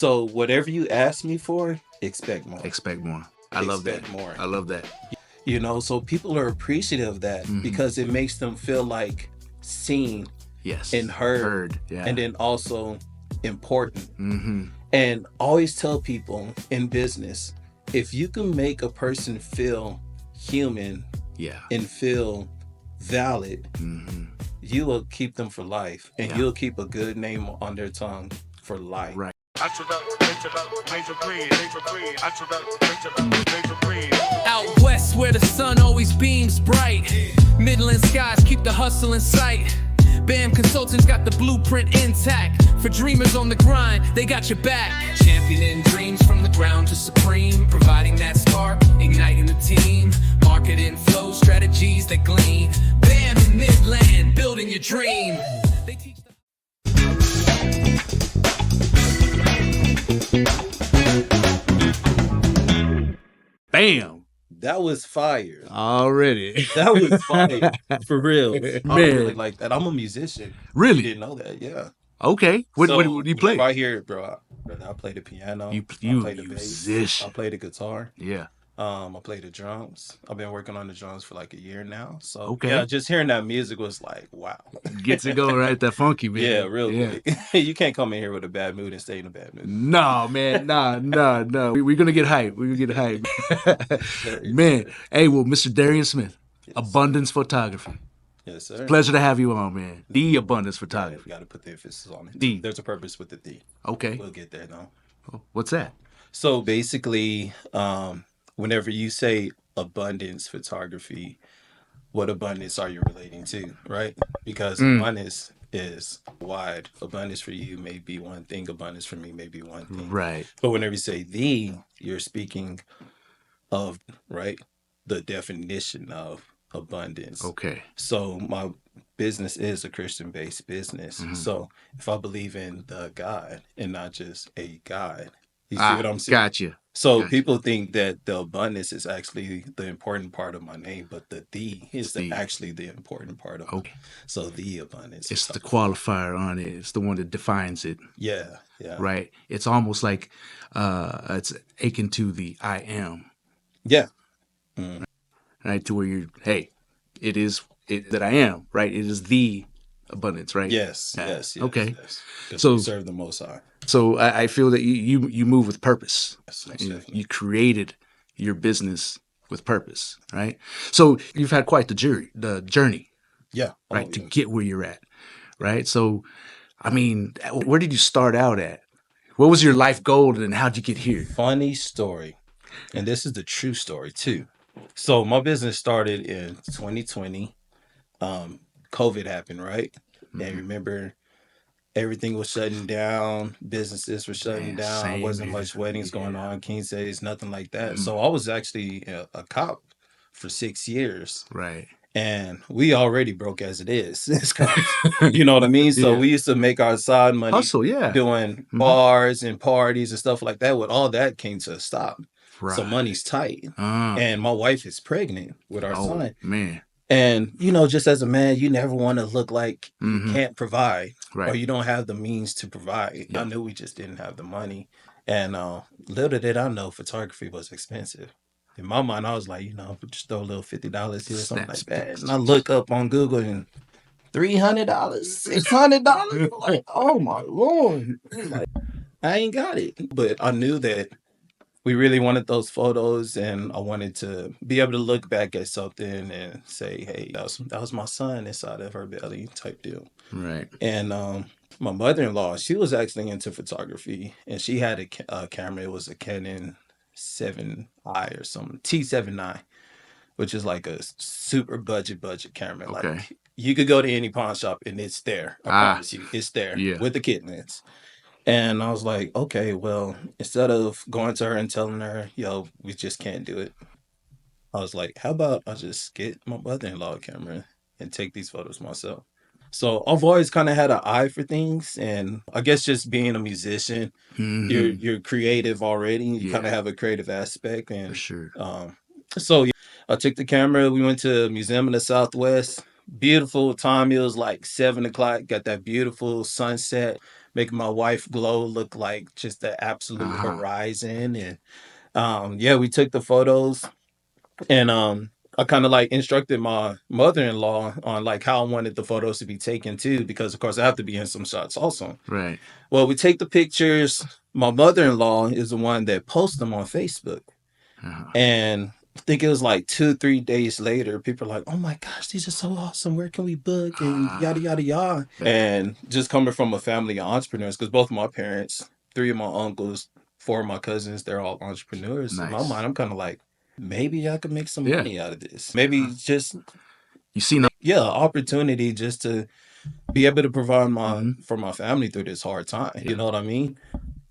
So whatever you ask me for, expect more. Expect more. I love that. Expect more. I love that. So people are appreciative of that because it makes them feel like seen and Yes. heard, Heard. Yeah. and then also important. And always tell people in business, if you can make a person feel human Yeah. and feel valid, you will keep them for life, and Yeah. you'll keep a good name on their tongue for life. Right. Out west where the sun always beams bright, Midland skies keep the hustle in sight. BAM Consultants got the blueprint intact. For dreamers on the grind, they got your back. Championing dreams from the ground to supreme, providing that spark, igniting the team. Marketing flow strategies that glean. BAM in Midland, building your dream. They teach the Bam. That was fire. Already. That was fire. For real. I Man. really like that. I'm a musician. Really? You didn't know that, yeah. Okay. What do you play? Right here, bro. I play the piano. You I play the musician. bass. I play the guitar. Yeah. I play the drums. I've been working on the drums for like a year now. So Okay. yeah, just hearing that music was like, wow. Gets it going right. That funky, man. Yeah, real quick. You can't come in here with a bad mood and stay in a bad mood. No, man. No. We're going to get hype. We're going to get hype. Man. Hey, well, Mr. Darien Smith, Abundance Photography. Yes, sir. Pleasure to have you on, man. The Abundance Photography. Got to put the emphasis on it. The. There's a purpose with the "the." Okay. We'll get there though. What's that? So basically, whenever you say abundance photography, what abundance are you relating to, right? Because abundance is wide. Abundance for you may be one thing, abundance for me may be one thing. Right. But whenever you say "the," you're speaking of, right, the definition of abundance. Okay. So my business is a Christian-based business. So if I believe in the God and not just a God, you see what I'm saying? Gotcha. So people think that the abundance is actually the important part of my name, but the is actually the important part of it. So the abundance. It's the qualifier on it. It's the one that defines it. Yeah. Right. It's almost like it's akin to the I am. Yeah. Right. To where it is that I am. Right. It is the abundance. Right. Yes. Okay. Yes. So we serve the Most High. So I feel that you move with purpose. Yes, you created your business with purpose, right? So you've had quite the journey, Yeah. right, to get where you're at, right? So, I mean, where did you start out at? What was your life goal, and how'd you get here? Funny story, and this is the true story too. So my business started in 2020. COVID happened, right? And remember, everything was shutting down. Businesses were shutting down. Wasn't much weddings going on, King's Days, nothing like that. So I was actually a cop for 6 years. Right. And we already broke as it is. You know what I mean? So we used to make our side money Hustle, doing bars and parties and stuff like that. With all that came to a stop. Right. So money's tight. And my wife is pregnant with our son. Man. And, just as a man, you never want to look like you can't provide, or you don't have the means to provide. I knew we just didn't have the money. And little did I know photography was expensive. In my mind, I was like, just throw a little $50 here or something like that. And I look up on Google and $300, $600. Like, oh my Lord. Like, I ain't got it. But I knew that we really wanted those photos, and I wanted to be able to look back at something and say, hey, that was my son inside of her belly type deal. Right. And my mother-in-law, she was actually into photography, and she had a camera. It was a Canon 7i or something, T7i, which is like a super budget camera. Okay. Like you could go to any pawn shop and it's there. I promise you, it's there with the kit lens. And I was like, okay, well, instead of going to her and telling her, yo, we just can't do it, I was like, how about I just get my mother-in-law a camera and take these photos myself? So I've always kind of had an eye for things, and I guess just being a musician, you're creative already. You kind of have a creative aspect, and for sure. So I took the camera. We went to a museum in the Southwest. Beautiful time. It was like 7 o'clock. Got that beautiful sunset. making my wife glow look like just the absolute horizon. And yeah, we took the photos, and I kind of like instructed my mother-in-law on like how I wanted the photos to be taken too, because of course I have to be in some shots also. Right. Well, we take the pictures. My mother-in-law is the one that posts them on Facebook. And I think it was like 2-3 days later, people are like, "Oh my gosh, these are so awesome. Where can we book?" And yada yada yada. And just coming from a family of entrepreneurs, because both of my parents, 3 of my uncles, 4 of my cousins, they're all entrepreneurs. In my mind, I'm kind of like, maybe I could make some money out of this. Maybe just You see, opportunity just to be able to provide for my family through this hard time. You know what I mean?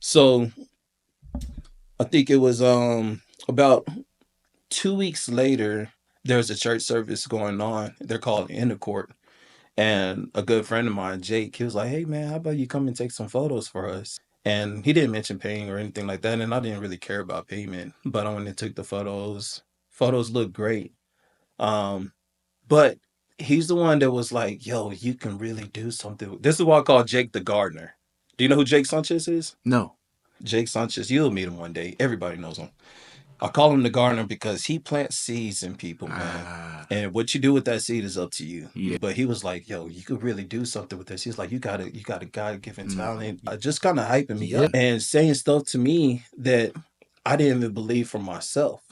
So I think it was about 2 weeks later, there's a church service going on. They're called In the Court. And a good friend of mine, Jake, he was like, "Hey man, how about you come and take some photos for us?" And he didn't mention paying or anything like that. And I didn't really care about payment. But I went and took the photos. Photos look great. But he's the one that was like, "Yo, you can really do something." This is what I call Jake the gardener. Do you know who Jake Sanchez is? No. Jake Sanchez, you'll meet him one day. Everybody knows him. I call him the gardener because he plants seeds in people, man. And what you do with that seed is up to you. Yeah. But he was like, "Yo, you could really do something with this." He's like, you got a God-given talent. Just kind of hyping me up and saying stuff to me that I didn't even believe for myself.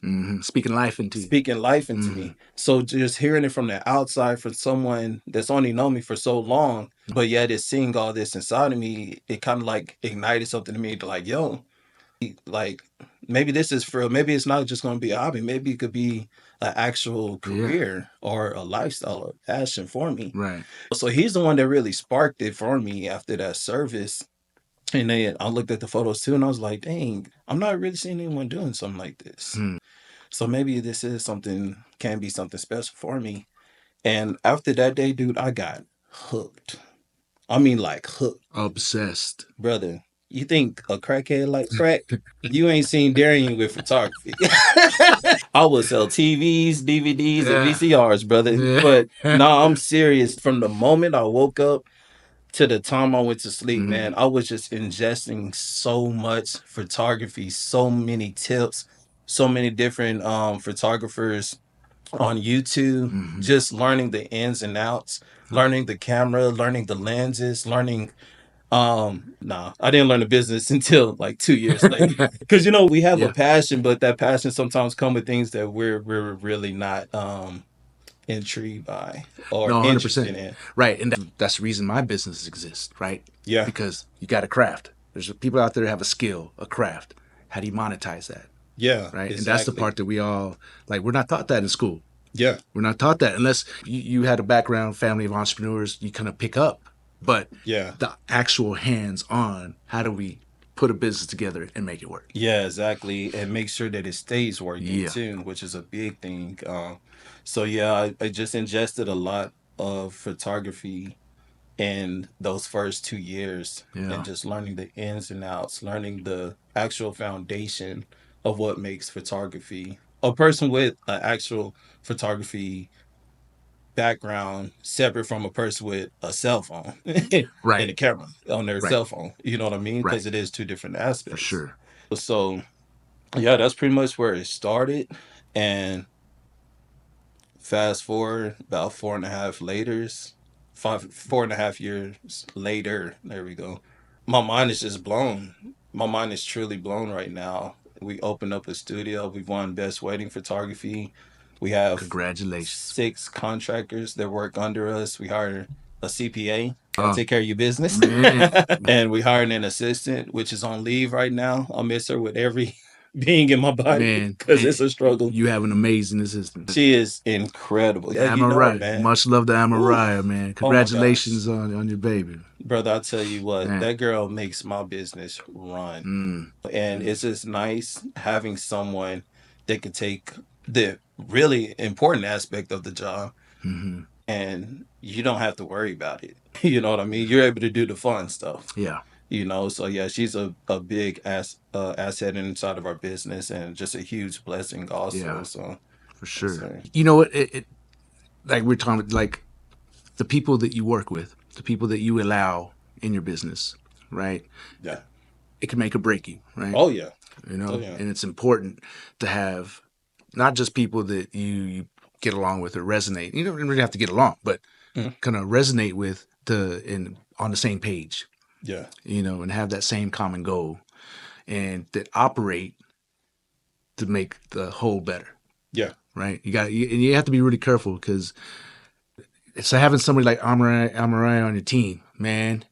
Speaking life into you. Speaking life into me. So just hearing it from the outside from someone that's only known me for so long, but yet is seeing all this inside of me, it kind of like ignited something to me to like, yo, like maybe this is for, maybe it's not just going to be a hobby. Maybe it could be an actual career or a lifestyle or passion for me. Right. So he's the one that really sparked it for me after that service. And then I looked at the photos too, and I was like, dang, I'm not really seeing anyone doing something like this. So maybe this is something, can be something special for me. And after that day, dude, I got hooked. I mean, like hooked. Obsessed. Brother, you think a crackhead like crack? You ain't seen Darien with photography. I would sell TVs, DVDs, and VCRs, brother. But no, I'm serious. From the moment I woke up to the time I went to sleep, man, I was just ingesting so much photography, so many tips, so many different photographers on YouTube, just learning the ins and outs, learning the camera, learning the lenses, learning I didn't learn the business until like 2 years later. Because we have a passion, but that passion sometimes come with things that we're really not intrigued by or interested in. Right. And that's the reason my business exists, right? Yeah. Because you got a craft. There's people out there that have a skill, a craft. How do you monetize that? Yeah. Right. Exactly. And that's the part that we all like, we're not taught that in school. Yeah. We're not taught that unless you had a background, family of entrepreneurs, you kind of pick up. But the actual hands-on, how do we put a business together and make it work? Yeah, exactly. And make sure that it stays working too, which is a big thing. So yeah, I just ingested a lot of photography in those first 2 years and just learning the ins and outs, learning the actual foundation of what makes photography. A person with an actual photography background separate from a person with a cell phone and a camera on their cell phone. You know what I mean? Because it is two different aspects. For sure. So yeah, that's pretty much where it started. And fast forward about 4.5 years later, there we go. My mind is just blown. My mind is truly blown right now. We opened up a studio. We've won Best Wedding Photography. We have Congratulations. 6 contractors that work under us. We hired a CPA to take care of your business. And we hired an assistant, which is on leave right now. I'll miss her with every being in my body because it's a struggle. You have an amazing assistant. She is incredible. Man. Much love to Amariah, man. Congratulations on your baby. Brother, I tell you what, that girl makes my business run. And it's just nice having someone that could take the really important aspect of the job and you don't have to worry about it. You know what I mean? You're able to do the fun stuff. Yeah. So yeah, she's a big asset inside of our business and just a huge blessing also. Yeah, so for sure. You know what? It like we're talking like the people that you work with, the people that you allow in your business, right? Yeah. It can make or break you, right? Oh yeah. You know, and it's important to have not just people that you get along with or resonate. You don't really have to get along, but kind of resonate with on the same page. Yeah. You know, and have that same common goal, and that operate to make the whole better. Yeah. Right. You have to be really careful, because so having somebody like Amarai on your team, man,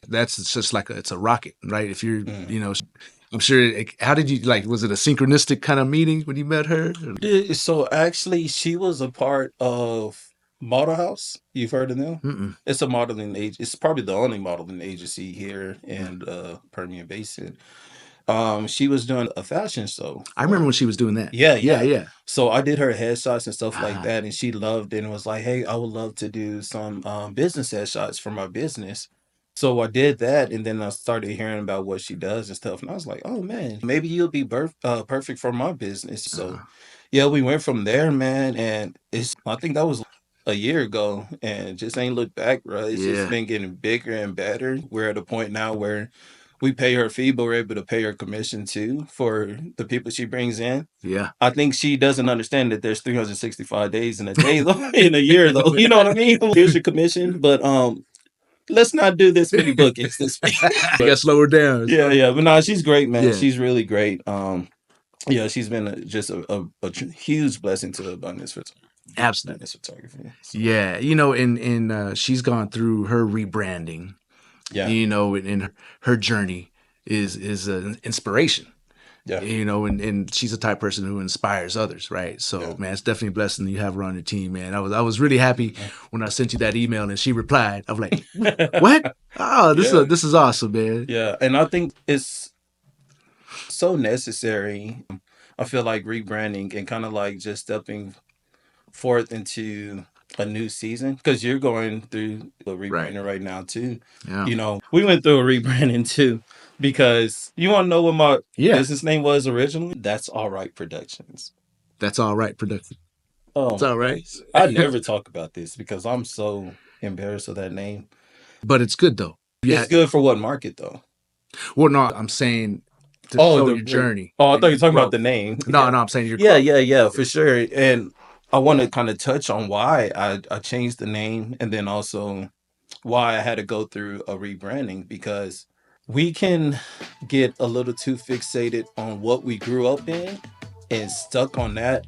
that's just like it's a rocket, right? If you're, you know, I'm sure. How did you was it a synchronistic kind of meeting when you met her? So actually, she was a part of Model House. You've heard of them? Mm-mm. It's a modeling agency. It's probably the only modeling agency here in Permian Basin. She was doing a fashion show. I remember when she was doing that. Yeah. So I did her headshots and stuff like that, and she loved it and was like, "Hey, I would love to do some business headshots for my business." So I did that, and then I started hearing about what she does and stuff, and I was like, "Oh man, maybe you'll be perfect for my business." So yeah, we went from there, man, and I think that was a year ago, and just ain't looked back, bro. It's just been getting bigger and better. We're at a point now where we pay her fee, but we're able to pay her commission too for the people she brings in. Yeah. I think she doesn't understand that there's 365 days in a day, though, in a year, though. You know what I mean? Here's your commission, but let's not do this many bookings this week. You got to slow her down. Yeah. But no, she's great, man. Yeah. She's really great. Yeah, she's been just a huge blessing to Abundance Photography. Absolutely. Photography. So. Yeah, you know, and she's gone through her rebranding. Yeah, you know, and her journey is an inspiration. Yeah, you know, and she's the type of person who inspires others, right? So, man, it's definitely a blessing that you have her on your team, man. I was really happy when I sent you that email and she replied. I was like, "What? Oh, this is awesome, man." Yeah, and I think it's so necessary. I feel like rebranding and kind of like just stepping forth into a new season, because you're going through a rebranding right now too. Yeah. You know, we went through a rebranding too, because you want to know what my business name was originally? That's All Right Productions. That's All Right Productions. Oh, it's all right. I never talk about this because I'm so embarrassed of that name. But it's good though. It's good for what market though? Well, no, I'm saying to show your journey. Oh, I thought you were talking about the name. No, I'm saying your Yeah, for sure. And I want to kind of touch on why I changed the name, and then also why I had to go through a rebranding, because we can get a little too fixated on what we grew up in and stuck on that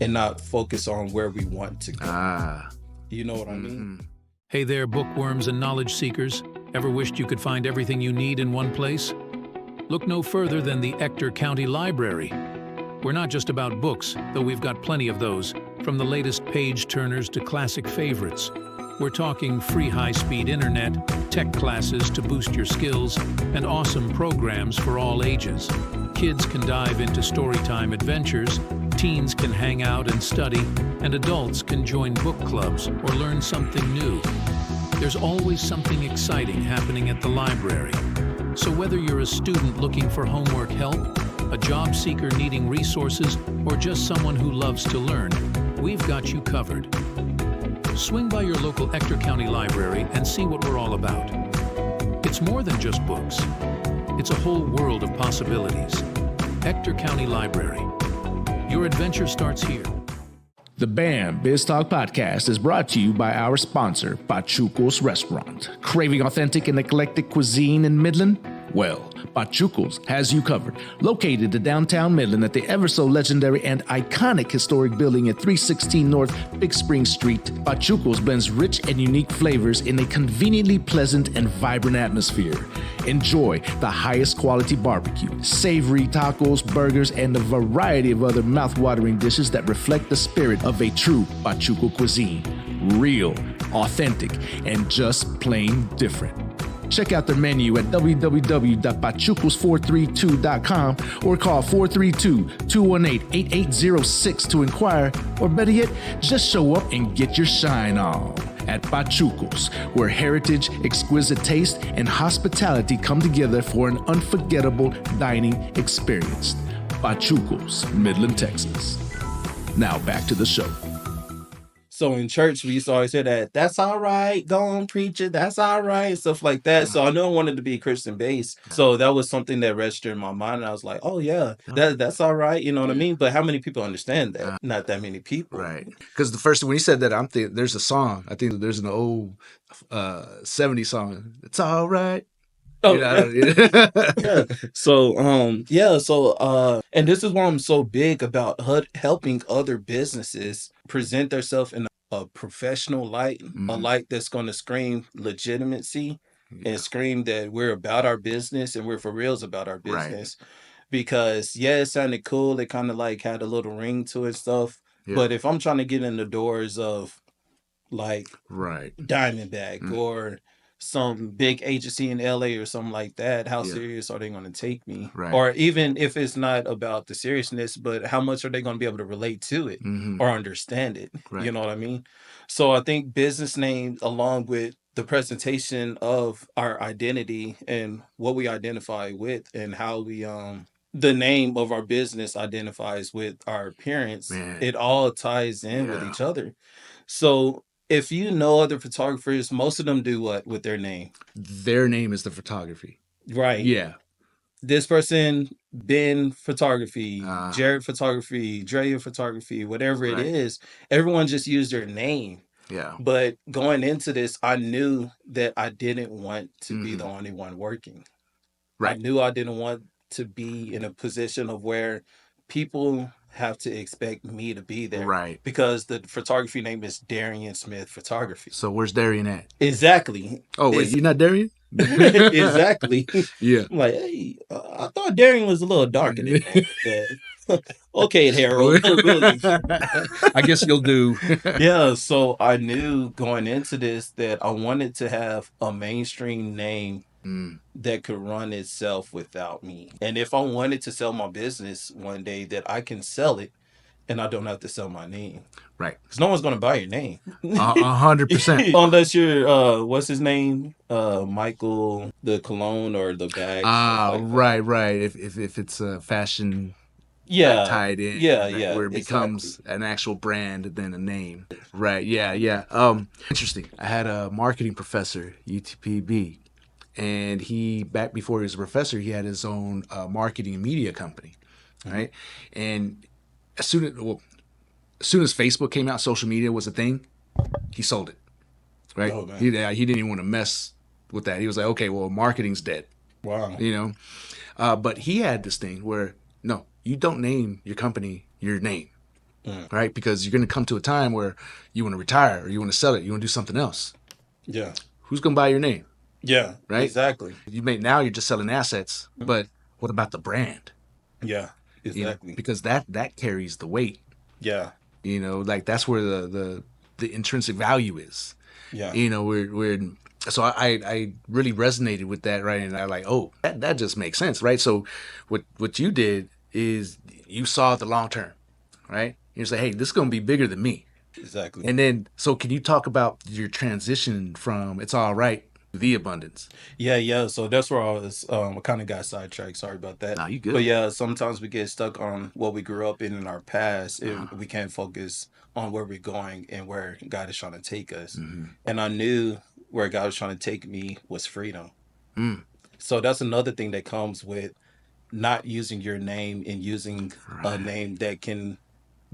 and not focus on where we want to go. You know what I mean? Hey there, bookworms and knowledge seekers. Ever wished you could find everything you need in one place? Look no further than the Ector County Library. We're not just about books, though we've got plenty of those, from the latest page-turners to classic favorites. We're talking free high-speed internet, tech classes to boost your skills, and awesome programs for all ages. Kids can dive into storytime adventures, teens can hang out and study, and adults can join book clubs or learn something new. There's always something exciting happening at the library. So whether you're a student looking for homework help, a job seeker needing resources, or just someone who loves to learn, we've got you covered. Swing by your local Ector County Library and see what we're all about. It's more than just books. It's a whole world of possibilities. Ector County Library. Your adventure starts here. The BAM BizTalk podcast is brought to you by our sponsor, Pachuco's Restaurant. Craving authentic and eclectic cuisine in Midland? Well, Pachuco's has you covered. Located in downtown Midland at the ever-so-legendary and iconic historic building at 316 North Big Spring Street, Pachuco's blends rich and unique flavors in a conveniently pleasant and vibrant atmosphere. Enjoy the highest quality barbecue, savory tacos, burgers, and a variety of other mouth-watering dishes that reflect the spirit of a true Pachuco cuisine. Real, authentic, and just plain different. Check out their menu at www.pachucos432.com or call 432-218-8806 to inquire, or better yet, just show up and get your shine on. At Pachucos, where heritage, exquisite taste, and hospitality come together for an unforgettable dining experience. Pachucos, Midland, Texas. Now back to the show. So in church, we used to always hear that, that's all right, go on, preach it, that's all right, stuff like that. So I knew I wanted to be Christian based. So that was something that registered in my mind. And I was like, oh yeah, that's all right. You know what I mean? But how many people understand that? Not that many people. Right. Because the first, when you said that, I'm thinking there's a song. I think there's an old 70s song. It's all right. Oh, You know, yeah. So, and this is why I'm so big about helping other businesses present themselves in a professional light, a light that's going to scream legitimacy and scream that we're about our business and we're for reals about our business. Because yeah, it sounded cool. It kind of like had a little ring to it and stuff. But if I'm trying to get in the doors of like Diamondback or some big agency in LA or something like that, how serious are they going to take me? Or even if it's not about the seriousness, but how much are they going to be able to relate to it or understand it? You know what I mean? So I think business name, along with the presentation of our identity and what we identify with and how we the name of our business identifies with our appearance, it all ties in with each other. So if you know other photographers, most of them do what with their name? Their name is the photography. Right. Yeah. This person, Ben Photography, Jared Photography, Drea Photography, whatever it is, everyone just used their name. Yeah. But going into this, I knew that I didn't want to be the only one working. I knew I didn't want to be in a position of where people have to expect me to be there. Right. Because the photography name is Darien Smith Photography. So where's Darien at? Exactly. Oh, wait, you're not Darien? Exactly. Yeah. I'm like, hey, I thought Darien was a little darker than that. Okay, Harold. I guess you'll do. Yeah, so I knew going into this that I wanted to have a mainstream name that could run itself without me. And if I wanted to sell my business one day, that I can sell it and I don't have to sell my name. Right. Because no one's going to buy your name. 100%. Unless you're, what's his name? Michael, the cologne or the bag. Right. If it's a fashion tied in, where it becomes an actual brand than a name. Right. Yeah. Interesting. I had a marketing professor, UTPB, and he, back before he was a professor, he had his own marketing and media company. Right. And as soon as Facebook came out, social media was a thing, he sold it. Right. Oh, he didn't even want to mess with that. He was like, okay, well, marketing's dead. Wow. You know, but he had this thing where, no, you don't name your company your name, right? Because you're going to come to a time where you want to retire or you want to sell it. You want to do something else. Yeah. Who's going to buy your name? Yeah. Right. Exactly. Now you're just selling assets, but what about the brand? Yeah. Exactly. You know, because that carries the weight. Yeah. You know, like that's where the intrinsic value is. Yeah. You know, so I really resonated with that, right? And I like, oh, that just makes sense, right? So what you did is you saw the long term, right? You say, hey, this is going to be bigger than me. Exactly. And then, so can you talk about your transition from it's all right to the abundance? Yeah. So that's where I was, I kind of got sidetracked. Sorry about that. Nah, you good. But yeah, sometimes we get stuck on what we grew up in our past and we can't focus on where we're going and where God is trying to take us. And I knew where God was trying to take me was freedom. So that's another thing that comes with not using your name and using a name that can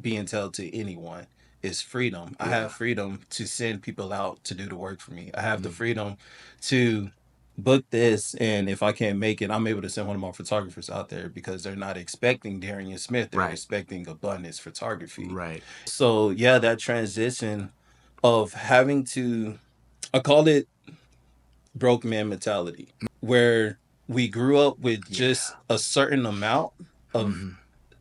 be entailed to anyone is freedom. I have freedom to send people out to do the work for me. I have the freedom to book this, and if I can't make it, I'm able to send one of my photographers out there because they're not expecting Darien Smith. They're expecting abundance photography. Right. So yeah, that transition of having to, I call it broke man mentality, where we grew up with just a certain amount of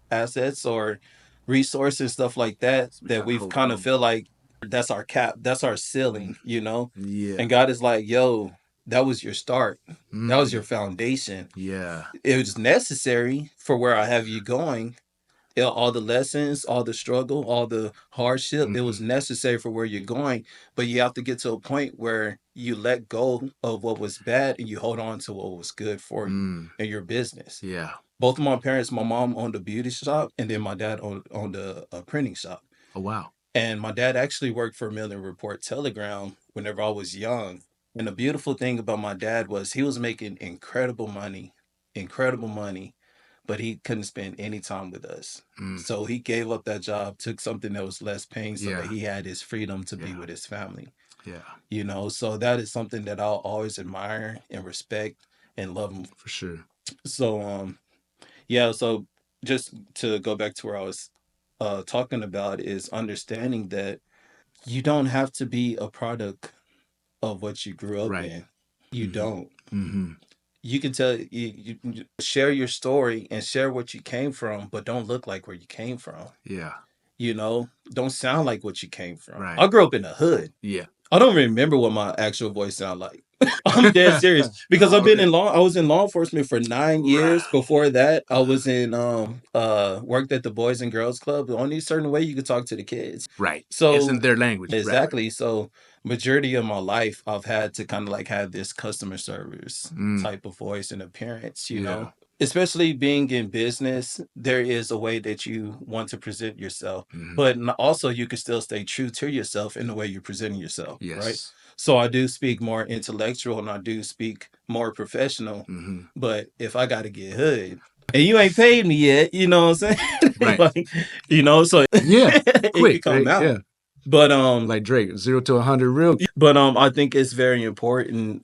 assets or resources, stuff like that we've kind of feel like that's our cap, that's our ceiling, you know? Yeah. And God is like, yo, that was your start. That was your foundation. Yeah. It was necessary for where I have you going. All the lessons, all the struggle, all the hardship, it was necessary for where you're going. But you have to get to a point where you let go of what was bad and you hold on to what was good for you and your business. Yeah. Both of my parents, my mom owned a beauty shop and then my dad owned a printing shop. Oh, wow. And my dad actually worked for Midland Report Telegram whenever I was young. And the beautiful thing about my dad was he was making incredible money, but he couldn't spend any time with us. So he gave up that job, took something that was less paying so that he had his freedom to be with his family. Yeah. So that is something that I'll always admire and respect and love him. For sure. So yeah, so just to go back to where I was talking about is understanding that you don't have to be a product of what you grew up in. You don't. You can you share your story and share what you came from, but don't look like where you came from. Yeah. Don't sound like what you came from. Right. I grew up in the hood. Yeah. I don't remember what my actual voice sounded like. I'm dead serious because I was in law enforcement for 9 years. Right. Before that, I was in worked at the Boys and Girls Club. The only certain way you could talk to the kids. Right. So It's in their language. exactly. Right. So majority of my life I've had to kind of like have this customer service type of voice and appearance, you know. Especially being in business, there is a way that you want to present yourself, but also you can still stay true to yourself in the way you're presenting yourself, right? So I do speak more intellectual and I do speak more professional, but if I got to get hood and you ain't paid me yet, you know what I'm saying? Right. Like, so Yeah. it Quick. can come Right? out. Yeah. But like Drake, 0 to 100 real. But I think it's very important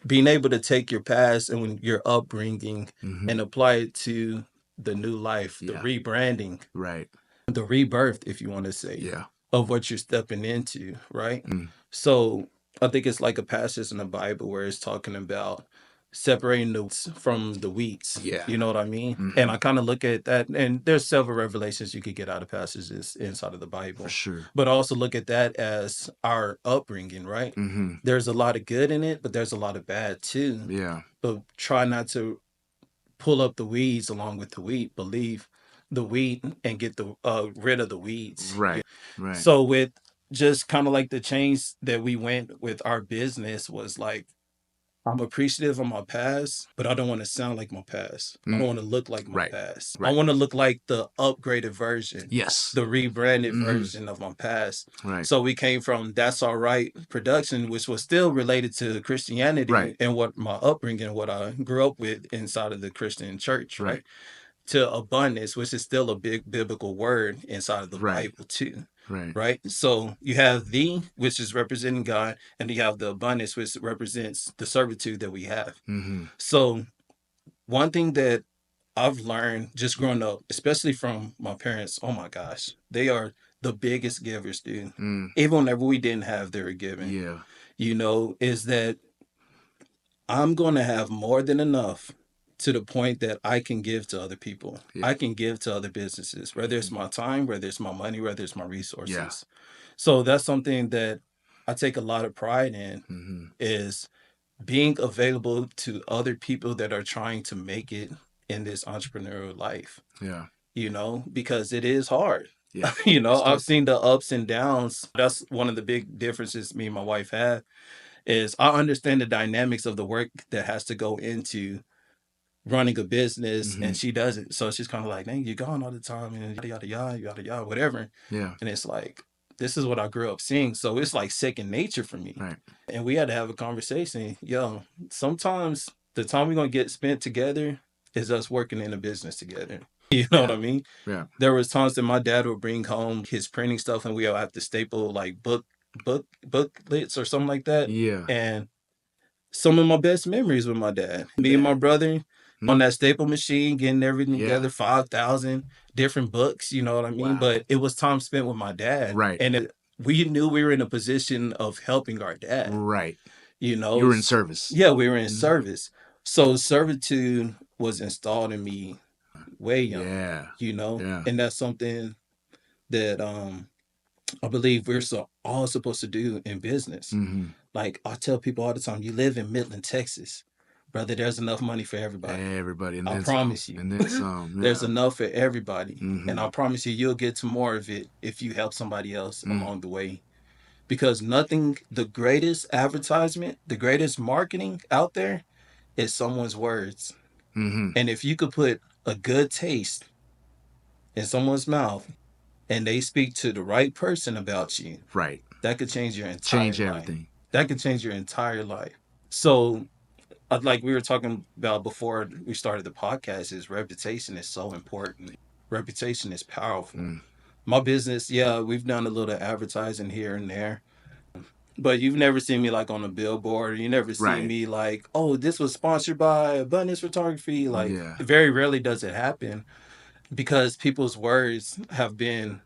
being able to take your past and your upbringing and apply it to the new life, the rebranding, Right. the rebirth, if you want to say, of what you're stepping into, right? So I think it's like a passage in the Bible where it's talking about separating the wheats from the weeds. Yeah. You know what I mean? And I kind of look at that, and there's several revelations you could get out of passages inside of the Bible. For sure. But also look at that as our upbringing, right? There's a lot of good in it, but there's a lot of bad too. Yeah. But try not to pull up the weeds along with the wheat, but leave the wheat and get the rid of the weeds. Right. Right. So with just kind of like the change that we went with our business was like, I'm appreciative of my past, but I don't want to sound like my past. I don't want to look like my past. I want to look like the upgraded version. Yes. The rebranded version of my past. Right. So we came from That's All Right production, which was still related to Christianity and what my upbringing, what I grew up with inside of the Christian church, right? To abundance, which is still a big biblical word inside of the Bible too. Right. So you have which is representing God, and you have the abundance, which represents the servitude that we have. So one thing that I've learned just growing up, especially from my parents, oh my gosh, they are the biggest givers, dude. Even whenever we didn't have, they were giving. Yeah. Is that I'm going to have more than enough to the point that I can give to other people. I can give to other businesses, whether it's my time, whether it's my money, whether it's my resources. So that's something that I take a lot of pride in is being available to other people that are trying to make it in this entrepreneurial life. Yeah. Because it is hard. Yeah. I've seen the ups and downs. That's one of the big differences me and my wife have is I understand the dynamics of the work that has to go into running a business and she doesn't. So she's kind of like, dang, you're gone all the time and yada, yada, yada, yada, whatever. Yeah. And it's like, this is what I grew up seeing. So it's like second nature for me. Right. And we had to have a conversation. Yo, sometimes the time we're going to get spent together is us working in a business together. You know what I mean? Yeah. There was times that my dad would bring home his printing stuff and we all have to staple like booklets or something like that. Yeah. And some of my best memories with my dad, me and my brother on that staple machine, getting everything together, 5,000 different books, you know what I mean? Wow. But it was time spent with my dad. Right. And we knew we were in a position of helping our dad. Right. You were in service. Yeah, we were in service. So servitude was installed in me way young. Yeah. Yeah. And that's something that I believe we're all supposed to do in business. Like I tell people all the time, you live in Midland, Texas. Brother, there's enough money for everybody. Everybody. And I promise you. And then some. Yeah. There's enough for everybody. And I promise you'll get to more of it if you help somebody else along the way. Because the greatest advertisement, the greatest marketing out there is someone's words. And if you could put a good taste in someone's mouth, and they speak to the right person about you, right, that could change your entire change life. everything. That could change your entire life. So, like we were talking about before we started the podcast, is reputation is so important. Reputation is powerful. My business, yeah, we've done a little advertising here and there, but you've never seen me like on a billboard. You never see Right. me like, oh, this was sponsored by Abundance Photography. Like, Yeah. very rarely does it happen because people's words have been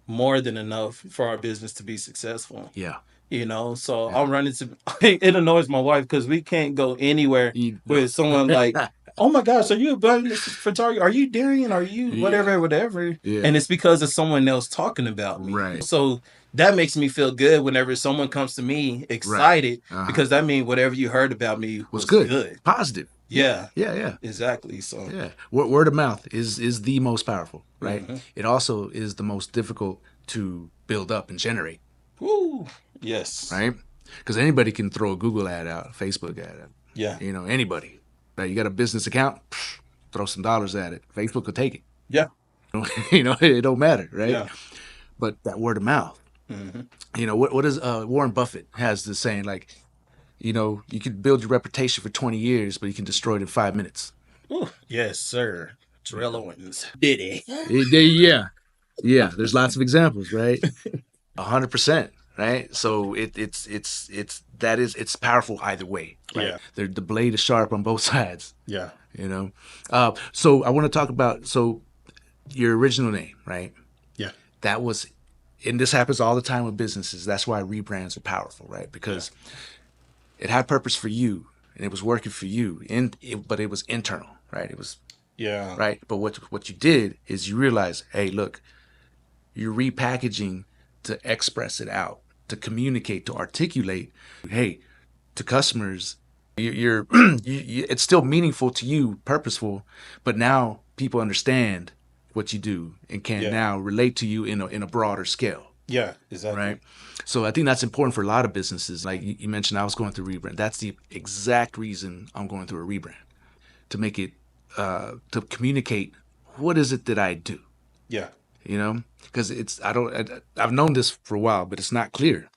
more than enough for our business to be successful. Yeah. You know, so Yeah. I'm running to it annoys my wife because we can't go anywhere with someone like, oh my gosh, are you a business photographer? Are you Darien? Are you whatever? Yeah. And it's because of someone else talking about me. Right. So that makes me feel good whenever someone comes to me excited because that means whatever you heard about me was good. Positive. Yeah. Yeah. Exactly. So yeah, word of mouth is the most powerful, right? It also is the most difficult to build up and generate. Woo. Yes. Right? Because anybody can throw a Google ad out, a Facebook ad out. Yeah. You know, anybody. Right? You got a business account, throw some dollars at it. Facebook will take it. Yeah. You know, it don't matter, right? Yeah. But that word of mouth. You know, what is Warren Buffett has this saying, like, you know, you can build your reputation for 20 years, but you can destroy it in 5 minutes. Ooh, yes, sir. Terrell Owens did it. Yeah. There's lots of examples, right? 100%, right? So it's powerful either way. Right? Yeah. The blade is sharp on both sides. Yeah. You know. So I want to talk about your original name, right? Yeah. That was, and this happens all the time with businesses. That's why rebrands are powerful, right? Because it had purpose for you and it was working for you, but it was internal, right? It was right. But what you did is you realize, hey, look, you're repackaging to express it out, to communicate, to articulate, hey, to customers. You're it's still meaningful to you, purposeful, but now people understand what you do and can now relate to you in a broader scale. Yeah, exactly. Right. So I think that's important for a lot of businesses. Like you mentioned, I was going through rebrand. That's the exact reason I'm going through a rebrand, to make it, to communicate what is it that I do. Yeah. You know, because I've known this for a while, but it's not clear.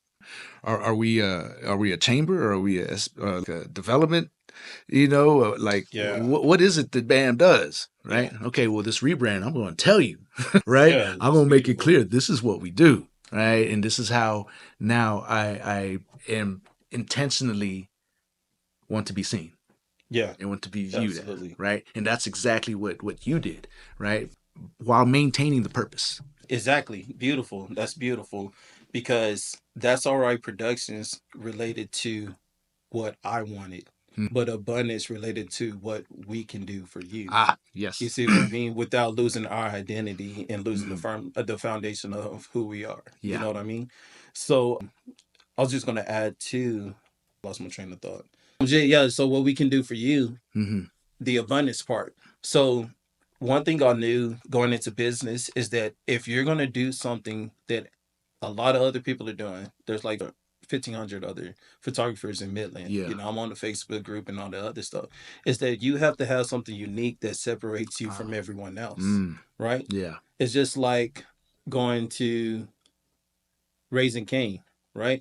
Are we a chamber, or are we a development? You know, what is it that BAM does? Right. Yeah. Okay. Well, this rebrand, I'm going to tell you, right? Yeah, I'm going to make it clear. This is what we do. Right. And this is how now I am intentionally want to be seen. Yeah. And want to be viewed as, right? And that's exactly what you did, right? While maintaining the purpose. Exactly. Beautiful. That's beautiful, because that's all right. Productions related to what I wanted, but abundance related to what we can do for you. Yes. You see what I mean? Without losing our identity and losing the foundation of who we are. Yeah. You know what I mean? So I was just going to add to, lost my train of thought. Yeah. So what we can do for you, the abundance part. So one thing I knew going into business is that if you're going to do something that a lot of other people are doing, there's like 1,500 other photographers in Midland. Yeah. You know, I'm on the Facebook group and all the other stuff. Is that you have to have something unique that separates you from everyone else, right? Yeah. It's just like going to Raising Cane, right?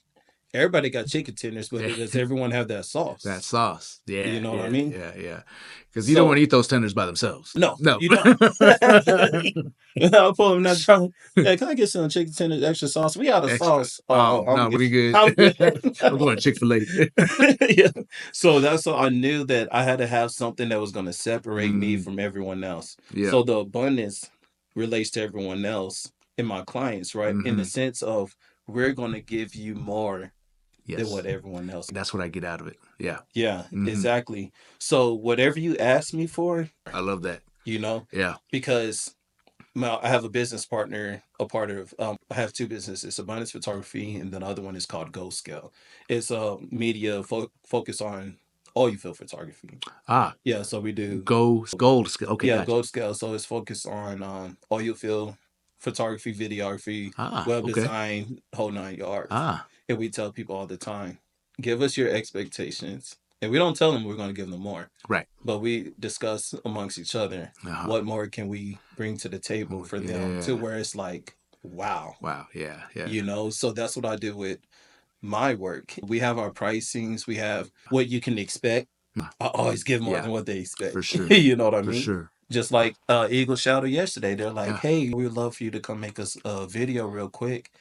Everybody got chicken tenders, but does everyone have that sauce? That sauce. Yeah. You know what I mean? Yeah. Because you don't want to eat those tenders by themselves. No. You don't. I'll pull them now. Yeah, can I get some chicken tenders, extra sauce? We out of sauce. No, we good. I'm good. I'm going to Chick-fil-A. Yeah. So that's so I knew that I had to have something that was going to separate me from everyone else. Yeah. So the abundance relates to everyone else in my clients, right? In the sense of we're going to give you more than what everyone else. That's what I get out of it. Yeah. Yeah, exactly. So whatever you ask me for, I love that. You know? Yeah. Because I have a business partner, I have two businesses, Abundance Photography, and then the other one is called Gold Scale. It's a media focus on oil field photography. Yeah, so we do gold scale. Okay. Yeah, gotcha. Gold Scale. So it's focused on oil field photography, videography, web design, whole 9 yards. And we tell people all the time, give us your expectations. And we don't tell them we're going to give them more. Right. But we discuss amongst each other, what more can we bring to the table for them, to where it's like, wow. Wow. Yeah. Yeah. You know, so that's what I do with my work. We have our pricings, we have what you can expect. I always give more Yeah. than what they expect. For sure. You know what I For mean? sure. Just like Eagle Shadow yesterday, they're like, Yeah. "Hey, we would love for you to come make us a video real quick,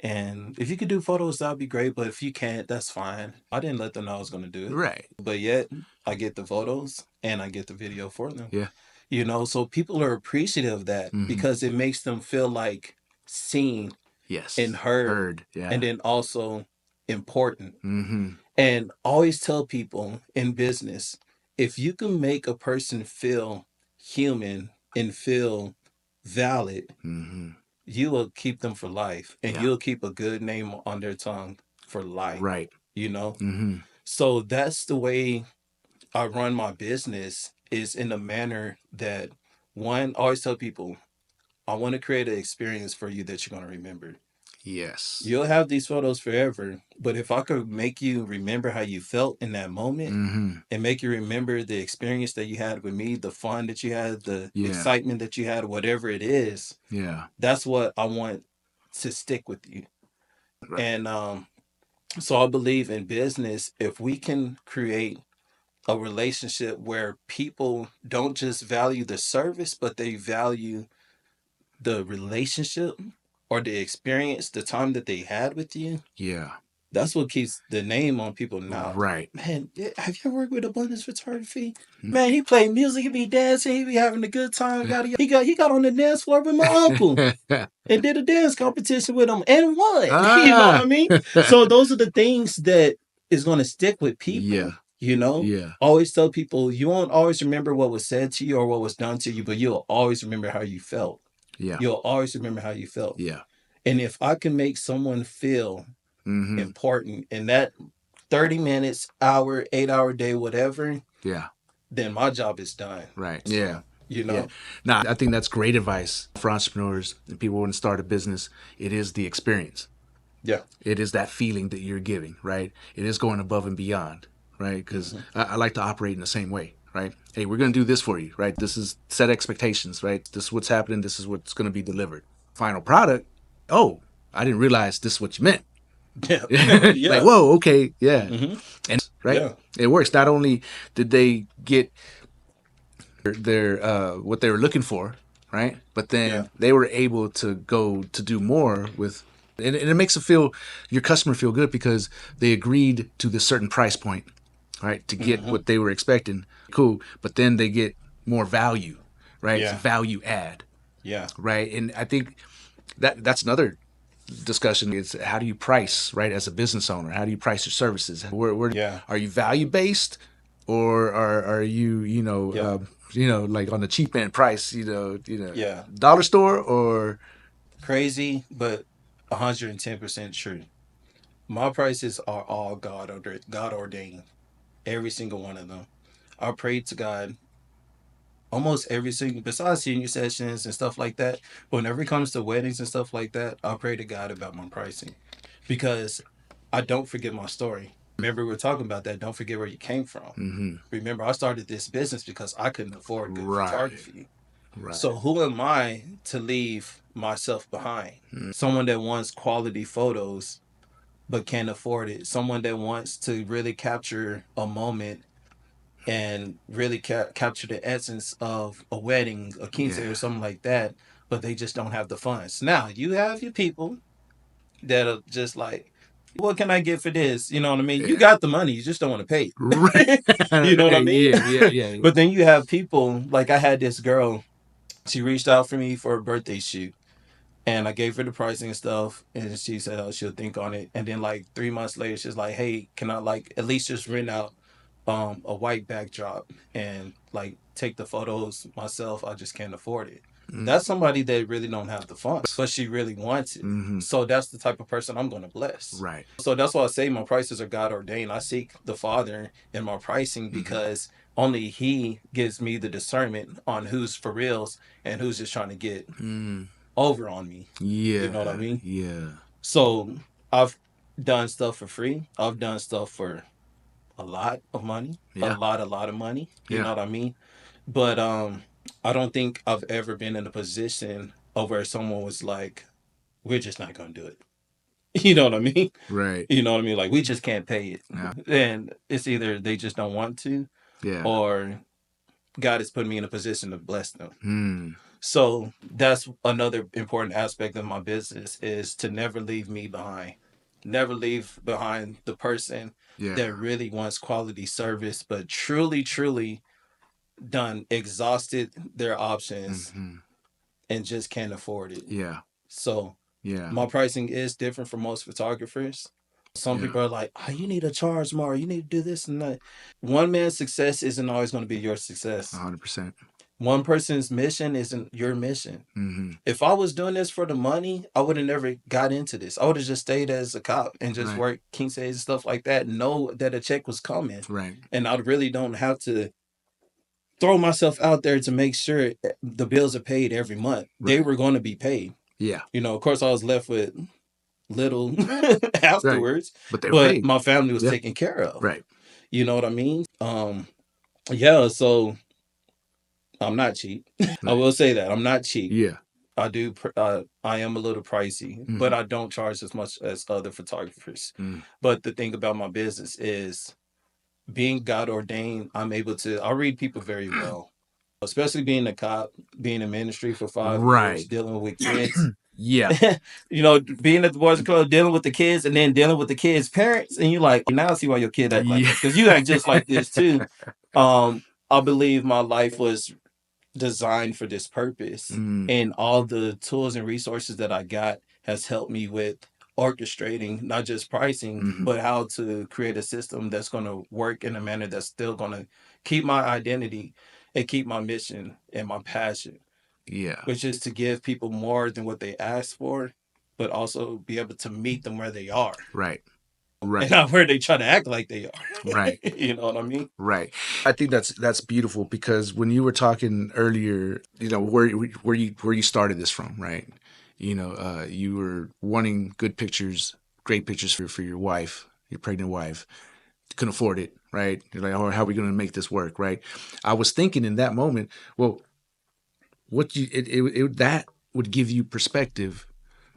and if you could do photos, that'd be great. But if you can't, that's fine." I didn't let them know I was going to do it, Right. but yet I get the photos and I get the video for them. Yeah. You know, so people are appreciative of that because it makes them feel like seen Yes. and heard, Heard. Yeah. and then also important. And always tell people in business, if you can make a person feel human and feel valid, you will keep them for life, and Yeah. you'll keep a good name on their tongue for life. Right. You know? So that's the way I run my business, is in a manner that, one, I always tell people, I want to create an experience for you that you're going to remember. Yes. You'll have these photos forever, but if I could make you remember how you felt in that moment and make you remember the experience that you had with me, the fun that you had, the excitement that you had, whatever it is, that's what I want to stick with you. Right. And so I believe in business, if we can create a relationship where people don't just value the service, but they value the relationship or the experience, the time that they had with you. Yeah. That's what keeps the name on people now. Right. Man, have you ever worked with Abundance Photography? Man, he played music, he be dancing, he be having a good time. He got on the dance floor with my uncle and did a dance competition with him and won. You know what I mean? So those are the things that is going to stick with people. Yeah. You know? Yeah. Always tell people, you won't always remember what was said to you or what was done to you, but you'll always remember how you felt. Yeah. You'll always remember how you felt. Yeah. And if I can make someone feel important in that 30 minutes, hour, 8-hour day, whatever, then my job is done. Right. So, Yeah. You know? Yeah. Now, I think that's great advice for entrepreneurs and people who want to start a business. It is the experience. Yeah. It is that feeling that you're giving, right? It is going above and beyond, right? Because I like to operate in the same way, right? Hey, we're going to do this for you, right? This is set expectations, right? This is what's happening. This is what's going to be delivered. Final product. Oh, I didn't realize this is what you meant. Yeah. Yeah. Like, whoa, okay, yeah. And right, it works. Not only did they get their what they were looking for, right, but then they were able to go to do more with, and it makes your customer feel good because they agreed to this certain price point, right, to get what they were expecting. Cool, but then they get more value, right? It's value add, right, and I think that's another discussion is how do you price, right, as a business owner? How do you price your services? Where are you value based, or are you like on the cheap end price, dollar store, or crazy, but 110% true. My prices are all God ordained. Every single one of them. I pray to God almost every single, besides senior sessions and stuff like that, but whenever it comes to weddings and stuff like that, I pray to God about my pricing, because I don't forget my story. Remember, we were talking about that. Don't forget where you came from. Remember, I started this business because I couldn't afford good photography. Right. So who am I to leave myself behind? Someone that wants quality photos but can't afford it. Someone that wants to really capture a moment and really capture the essence of a wedding, a quince or something like that, but they just don't have the funds. Now, you have your people that are just like, what can I get for this? You know what I mean? You got the money, you just don't want to pay it. You know what I mean? Yeah. But then you have people, like I had this girl, she reached out for me for a birthday shoot. And I gave her the pricing and stuff, and she said she'll think on it. And then like 3 months later, she's like, "Hey, can I like at least just rent out a white backdrop and like take the photos myself? I just can't afford it." That's somebody that really don't have the funds, but she really wants it. So that's the type of person I'm going to bless. Right. So that's why I say my prices are God ordained. I seek the Father in my pricing because only He gives me the discernment on who's for reals and who's just trying to get over on me. You know what I mean? Yeah. So I've done stuff for free. I've done stuff for a lot of money. A lot of money. You know what I mean? But I don't think I've ever been in a position of where someone was like, we're just not going to do it. You know what I mean? Right. You know what I mean? Like, we just can't pay it. Yeah. And it's either they just don't want to, or God has put me in a position to bless them. So that's another important aspect of my business, is to never leave me behind. Never leave behind the person that really wants quality service, but truly, truly exhausted their options and just can't afford it. Yeah. So my pricing is different from most photographers. Some people are like, oh, you need to charge more. You need to do this and that. One man's success isn't always going to be your success. 100%. One person's mission isn't your mission. If I was doing this for the money, I would have never got into this. I would have just stayed as a cop and just worked king says and stuff like that. Know that a check was coming. Right. And I really don't have to throw myself out there to make sure the bills are paid every month. Right. They were going to be paid. Yeah. You know, of course, I was left with little afterwards, but my family was taken care of. Right. You know what I mean? Yeah. So I'm not cheap. I will say that I'm not cheap. Yeah. I do. I am a little pricey, but I don't charge as much as other photographers. But the thing about my business is, being God ordained, I'm able to. I read people very well, especially being a cop, being in ministry for 5 years, dealing with kids. Yeah. You know, being at the Boys Club, dealing with the kids, and then dealing with the kids' parents, and you're like, now I see why your kid act like this, because you act just like this too. I believe my life was designed for this purpose, and all the tools and resources that I got has helped me with orchestrating not just pricing, but how to create a system that's going to work in a manner that's still going to keep my identity and keep my mission and my passion. Yeah. Which is to give people more than what they ask for, but also be able to meet them where they are. Right. Right. And not where they try to act like they are. Right. You know what I mean? Right. I think that's beautiful, because when you were talking earlier, you know, where you started this from, right? You know, you were wanting good pictures, great pictures for your wife, your pregnant wife. Couldn't afford it, right? You're like, oh, how are we going to make this work, right? I was thinking in that moment, well, that would give you perspective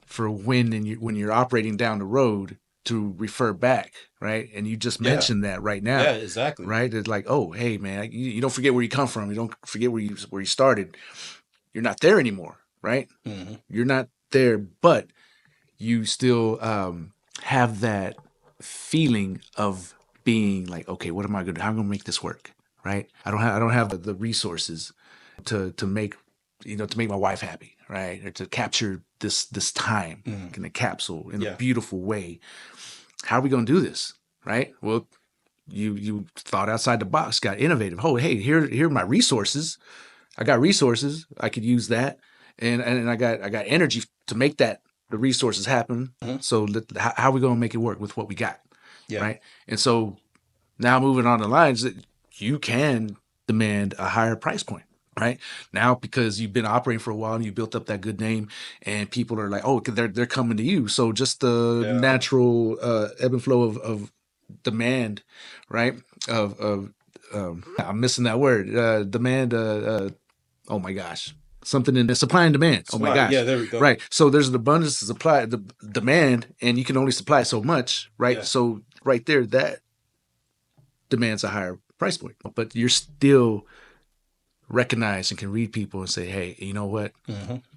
for when you're operating down the road to refer back, right? And you just mentioned that right now. Yeah, exactly. Right? It's like, oh, hey, man, you don't forget where you come from. You don't forget where you started. You're not there anymore, right? You're not there, but you still have that feeling of being like, okay, what am I going to do? How am I going to make this work, right? I don't have the resources to make my wife happy, right? Or to capture this time in a capsule in a beautiful way. How are we going to do this, right? Well, you thought outside the box, got innovative. Oh, hey, here are my resources. I got resources. I could use that, and I got energy to make the resources happen. So how are we going to make it work with what we got, right? And so now moving on the lines, that you can demand a higher price point. Right now, because you've been operating for a while and you built up that good name, and people are like, oh, they're coming to you. So just the natural ebb and flow of demand, right? I'm missing that word. Demand. Oh my gosh, something in the supply and demand. Oh my gosh. Yeah, there we go. Right. So there's an abundance of supply, the demand, and you can only supply so much, right? Yeah. So right there, that demands a higher price point, but you're still recognize and can read people and say, hey, you know what?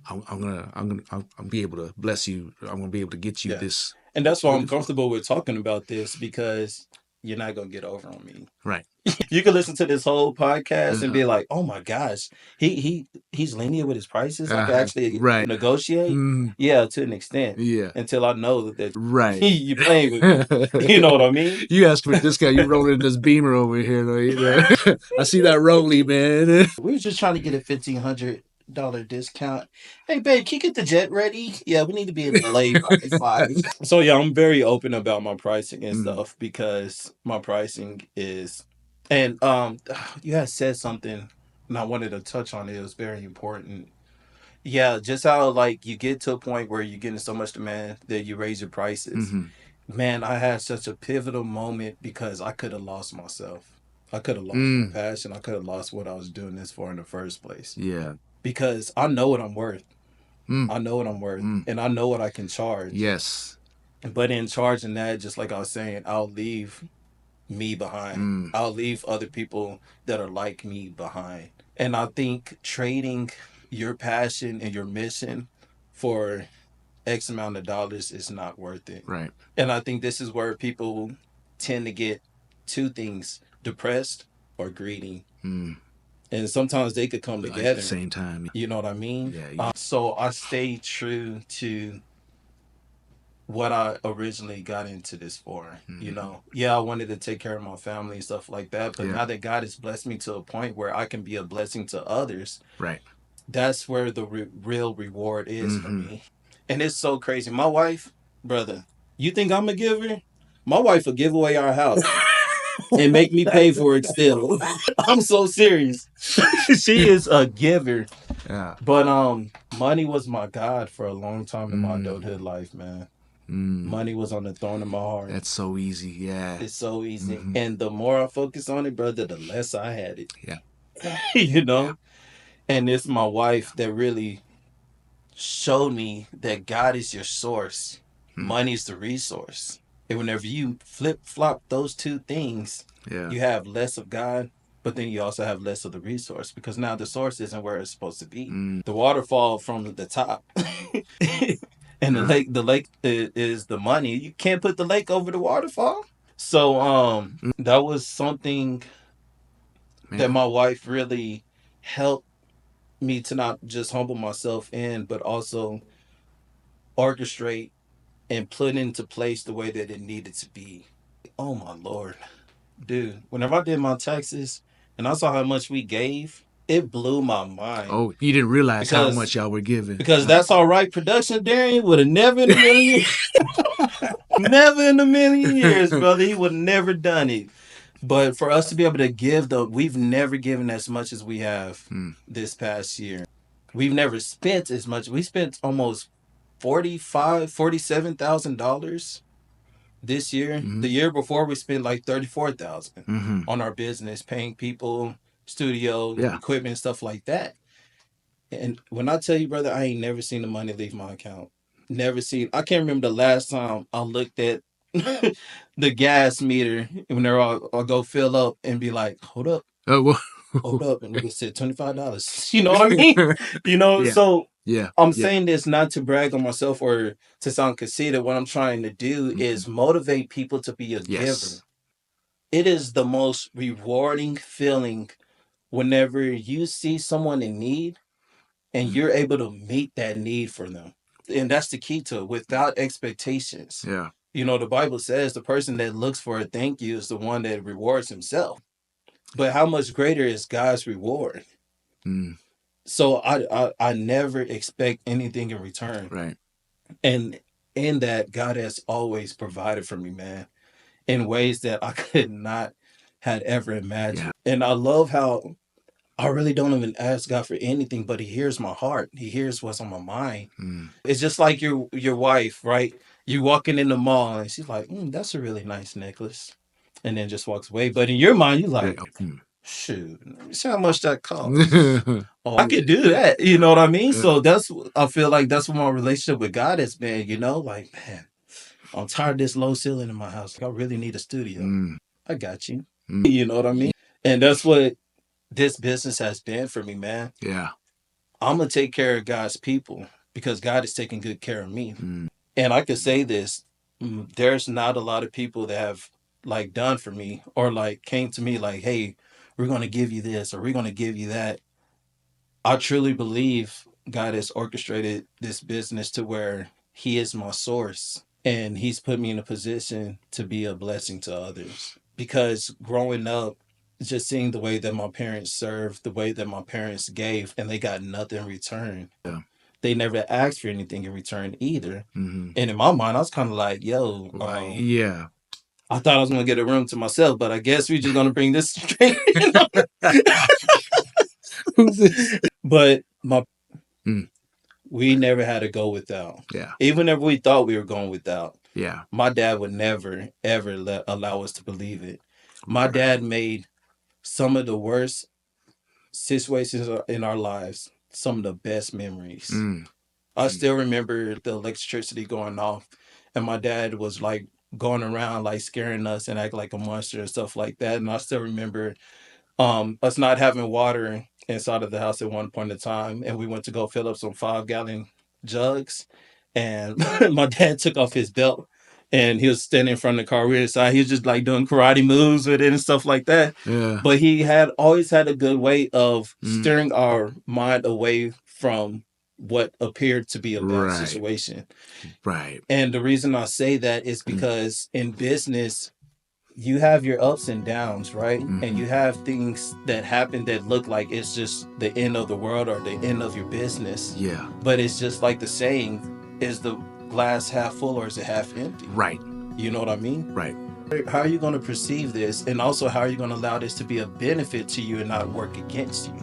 I'm gonna be able to bless you. I'm gonna be able to get you this. And that's why I'm comfortable with talking about this, because you're not gonna get over on me. Right. You can listen to this whole podcast and be like, oh my gosh, he's lenient with his prices. I can actually negotiate. Yeah, to an extent. Yeah. Until I know that you playing with me. You know what I mean? You asked for a discount. You rolling this Beamer over here, though. You know? I see that Rolly, man. We were just trying to get a $1,500 discount. Hey, babe, can you get the jet ready? Yeah, we need to be in LA by 5. So yeah, I'm very open about my pricing and stuff, because my pricing is. And you had said something, and I wanted to touch on it. It was very important. Yeah, just how like you get to a point where you're getting so much demand that you raise your prices. Man, I had such a pivotal moment, because I could have lost myself. I could have lost my passion. I could have lost what I was doing this for in the first place. Yeah. Because I know what I'm worth. I know what I'm worth, and I know what I can charge. Yes. But in charging that, just like I was saying, I'll leave me behind. I'll leave other people that are like me behind. And I think trading your passion and your mission for X amount of dollars is not worth it. Right. And I think this is where people tend to get two things: depressed or greedy. And sometimes they could come together at the same time. You know what I mean? Yeah. So I stayed true to what I originally got into this for. I wanted to take care of my family and stuff like that. But now that God has blessed me to a point where I can be a blessing to others, right, that's where the real reward is for me. And it's so crazy. My wife, brother, you think I'm a giver? My wife will give away our house and make me pay for it still. I'm so serious. She is a giver. Yeah. But money was my God for a long time in my adulthood life, man. Money was on the throne of my heart. That's so easy. Yeah. It's so easy. And the more I focus on it, brother, the less I had it. Yeah. And it's my wife that really showed me that God is your source. Money's the resource. And whenever you flip-flop those two things, you have less of God, but then you also have less of the resource, because now the source isn't where it's supposed to be. The waterfall from the top. And the lake is the money. You can't put the lake over the waterfall. So that was something that my wife really helped me to not just humble myself in, but also orchestrate and put into place the way that it needed to be. Oh my Lord. Dude, whenever I did my taxes and I saw how much we gave, it blew my mind. Oh, you didn't realize how much y'all were giving. Because That's All Right production, Darien would have never in a million never in a million years, brother. He would have never done it. But for us to be able to give, we've never given as much as we have this past year. We've never spent as much. We spent almost $47,000 this year. The year before, we spent like $34,000 on our business, paying people, studio, equipment, stuff like that. And when I tell you, brother, I ain't never seen the money leave my account. Never seen. I can't remember the last time I looked at the gas meter whenever I'll go fill up and be like, hold up. Hold up, and we said $25. You know what I mean? So I'm saying this not to brag on myself or to sound conceited. What I'm trying to do is motivate people to be a giver. It is the most rewarding feeling whenever you see someone in need and you're able to meet that need for them. And that's the key to it, without expectations. Yeah. The Bible says the person that looks for a thank you is the one that rewards himself. But how much greater is God's reward? So I never expect anything in return. Right. And in that, God has always provided for me, man, in ways that I could not had ever imagined. Yeah. And I love how I really don't even ask God for anything, but he hears my heart. He hears what's on my mind. It's just like your wife, right? You walking in the mall and she's like, that's a really nice necklace. And then just walks away. But in your mind, you're like, shoot, let me see how much that costs. I could do that. You know what I mean? So I feel like that's what my relationship with God has been, like, man, I'm tired of this low ceiling in my house. I really need a studio. I got you. You know what I mean? And that's what this business has been for me, man. Yeah. I'm going to take care of God's people because God is taking good care of me. And I could say this, there's not a lot of people that have like done for me or like came to me like, hey, we're going to give you this or we're going to give you that. I truly believe God has orchestrated this business to where he is my source and he's put me in a position to be a blessing to others. Because growing up, just seeing the way that my parents served, the way that my parents gave, and they got nothing in return. Yeah. They never asked for anything in return either. And in my mind, I was kind of like, yo, yeah. I thought I was going to get a room to myself, but I guess we're just going to bring this straight. Who's this? But we never had to go without. Yeah. Even if we thought we were going without. Yeah. My dad would never, ever allow us to believe it. My dad made some of the worst situations in our lives some of the best memories. I still remember the electricity going off, and my dad was like going around like scaring us and act like a monster and stuff like that. And I still remember us not having water inside of the house at one point in time, and we went to go fill up some 5-gallon jugs, and my dad took off his belt. And he was standing in front of the car. We were inside. He was just like doing karate moves with it and stuff like that. Yeah. But he had always had a good way of steering our mind away from what appeared to be a bad situation. Right. And the reason I say that is because in business, you have your ups and downs, right? And you have things that happen that look like it's just the end of the world or the end of your business. Yeah. But it's just like the saying, is the glass half full or is it half empty? Right. You know what I mean? Right. How are you going to perceive this? And also, how are you going to allow this to be a benefit to you and not work against you?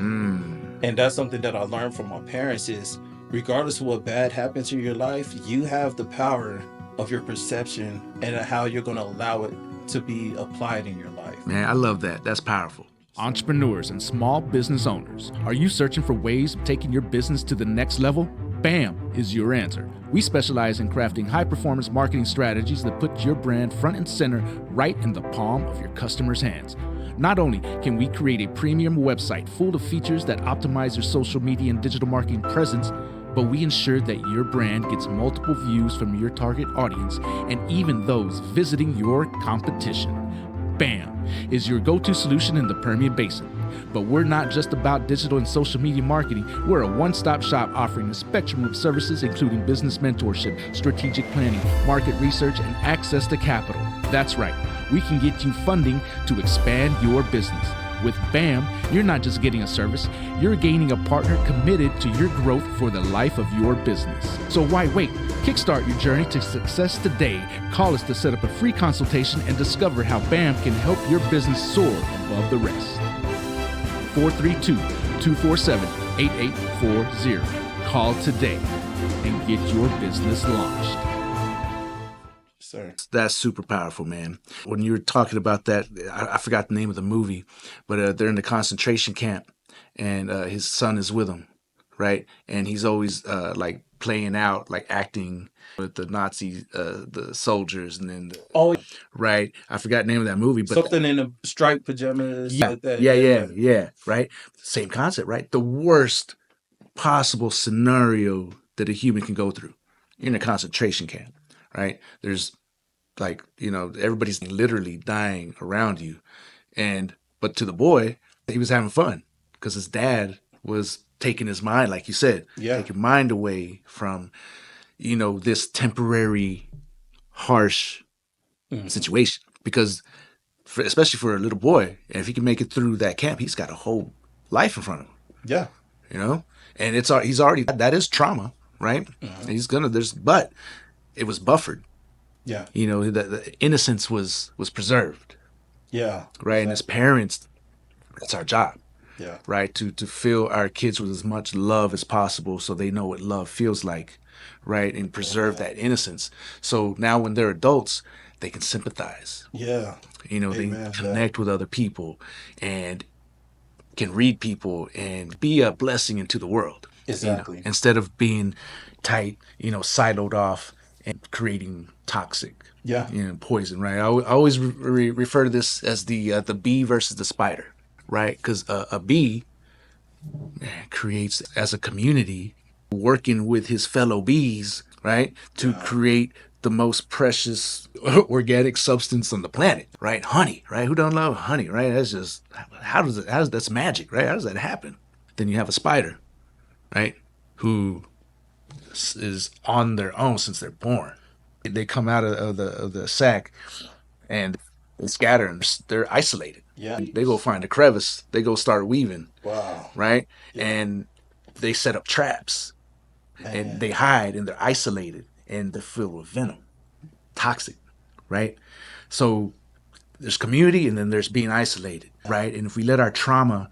And that's something that I learned from my parents is, regardless of what bad happens in your life, you have the power of your perception and how you're going to allow it to be applied in your life. Man, I love that. That's powerful. Entrepreneurs and small business owners, are you searching for ways of taking your business to the next level? BAM is your answer. We specialize in crafting high-performance marketing strategies that put your brand front and center right in the palm of your customers' hands. Not only can we create a premium website full of features that optimize your social media and digital marketing presence, but we ensure that your brand gets multiple views from your target audience and even those visiting your competition. BAM is your go-to solution in the Permian Basin. But we're not just about digital and social media marketing. We're a one-stop shop offering a spectrum of services, including business mentorship, strategic planning, market research, and access to capital. That's right. We can get you funding to expand your business. With BAM, you're not just getting a service, you're gaining a partner committed to your growth for the life of your business. So why wait? Kickstart your journey to success today. Call us to set up a free consultation and discover how BAM can help your business soar above the rest. 432-247-8840. Call today and get your business launched. Sir. That's super powerful, man. When you were talking about that, I forgot the name of the movie, but they're in the concentration camp, and his son is with him, right? And he's always like playing out, like acting with the Nazi, the soldiers, and then right. I forgot the name of that movie, but something in the striped pajamas. Yeah, like that. Yeah. Right. Same concept, right? The worst possible scenario that a human can go through. You're in a concentration camp, right? There's like, everybody's literally dying around you. But to the boy, he was having fun because his dad was taking his mind, like you said, taking mind away from, this temporary, harsh situation. Because especially for a little boy, and if he can make it through that camp, he's got a whole life in front of him. Yeah. And he's already, that is trauma, right? Mm-hmm. But it was buffered. Yeah. The innocence was preserved. Yeah. Right. Exactly. And as parents, that's our job. Yeah. Right. To fill our kids with as much love as possible so they know what love feels like. Right. And preserve that innocence. So now when they're adults, they can sympathize. Yeah. They can connect with other people and can read people and be a blessing into the world. Exactly. Instead of being tight, siloed off and creating toxic, poison, right? I always refer to this as the bee versus the spider, right? Because a bee creates as a community, working with his fellow bees, right, to create the most precious organic substance on the planet, right? Honey, right? Who don't love honey, right? That's just that's magic, right? How does that happen? Then you have a spider, right, who is on their own since they're born. They come out of the sack and they scatter and they're isolated. Yeah. They go find a crevice. They go start weaving. Wow. Right? Yeah. And they set up traps. Man. And they hide and they're isolated and they're filled with venom. Toxic. Right? So there's community and then there's being isolated. Right? And if we let our trauma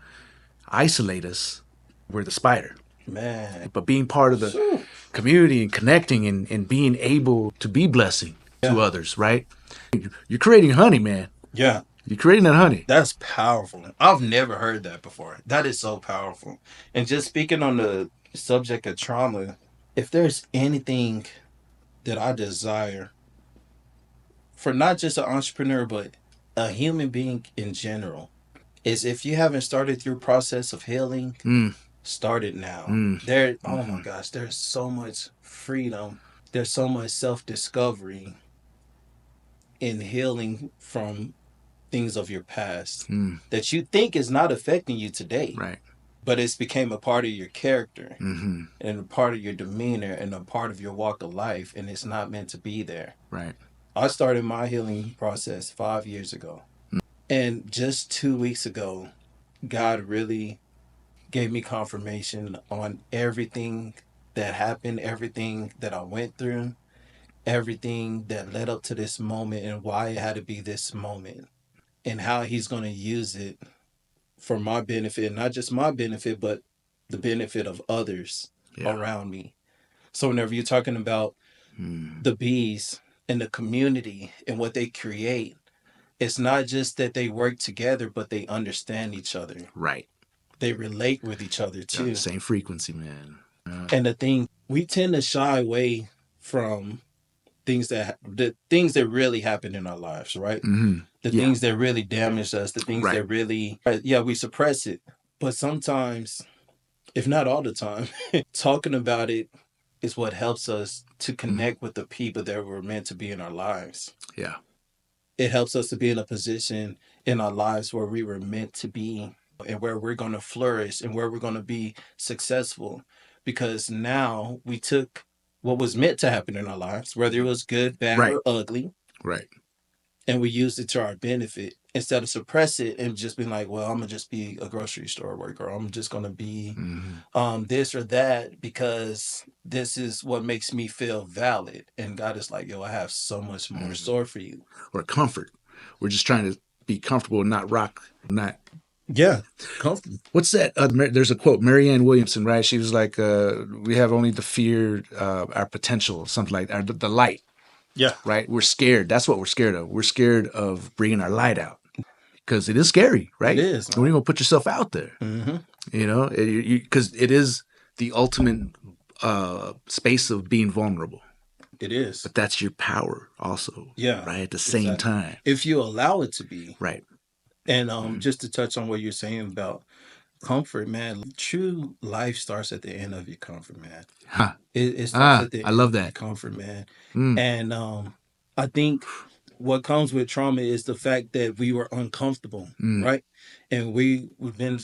isolate us, we're the spider. Man. But being part of the community and connecting and being able to be blessing to others, right? You're creating honey, man. Yeah. You're creating that honey. That's powerful. I've never heard that before. That is so powerful. And just speaking on the subject of trauma, if there's anything that I desire for not just an entrepreneur, but a human being in general, is if you haven't started your process of healing, start it now. Oh my gosh, there's so much freedom. There's so much self-discovery in healing from things of your past that you think is not affecting you today. Right. But it's became a part of your character and a part of your demeanor and a part of your walk of life, and it's not meant to be there. Right. I started my healing process 5 years ago. And just 2 weeks ago, God really gave me confirmation on everything that happened, everything that I went through, everything that led up to this moment and why it had to be this moment and how he's going to use it for my benefit, not just my benefit, but the benefit of others around me. So whenever you're talking about the bees and the community and what they create, it's not just that they work together, but they understand each other. Right. They relate with each other too. Same frequency, man. And the thing, we tend to shy away from the things that really happen in our lives, right? The things that really damage us, the things that really, we suppress it. But sometimes, if not all the time, talking about it is what helps us to connect with the people that were meant to be in our lives. Yeah. It helps us to be in a position in our lives where we were meant to be and where we're going to flourish and where we're going to be successful. Because now we took what was meant to happen in our lives, whether it was good, bad, or ugly. Right. And we used it to our benefit instead of suppress it and just being like, well, I'm going to just be a grocery store worker. I'm just going to be this or that because this is what makes me feel valid. And God is like, yo, I have so much more store for you. Or comfort. We're just trying to be comfortable and not rock, not. Yeah, comfortable. What's that? There's a quote, Marianne Williamson, right? She was like, we have only the fear, our potential, something like that, the light. Yeah. Right? We're scared. That's what we're scared of. We're scared of bringing our light out because it is scary, right? It is. When you're going to put yourself out there, you know, because it is the ultimate space of being vulnerable. It is. But that's your power also. Yeah. Right? At the same time. If you allow it to be. Right. And just to touch on what you're saying about comfort, man, true life starts at the end of your comfort, man. Huh. It starts at the end I love of that. your comfort, man. And I think what comes with trauma is the fact that we were uncomfortable, right? And we've been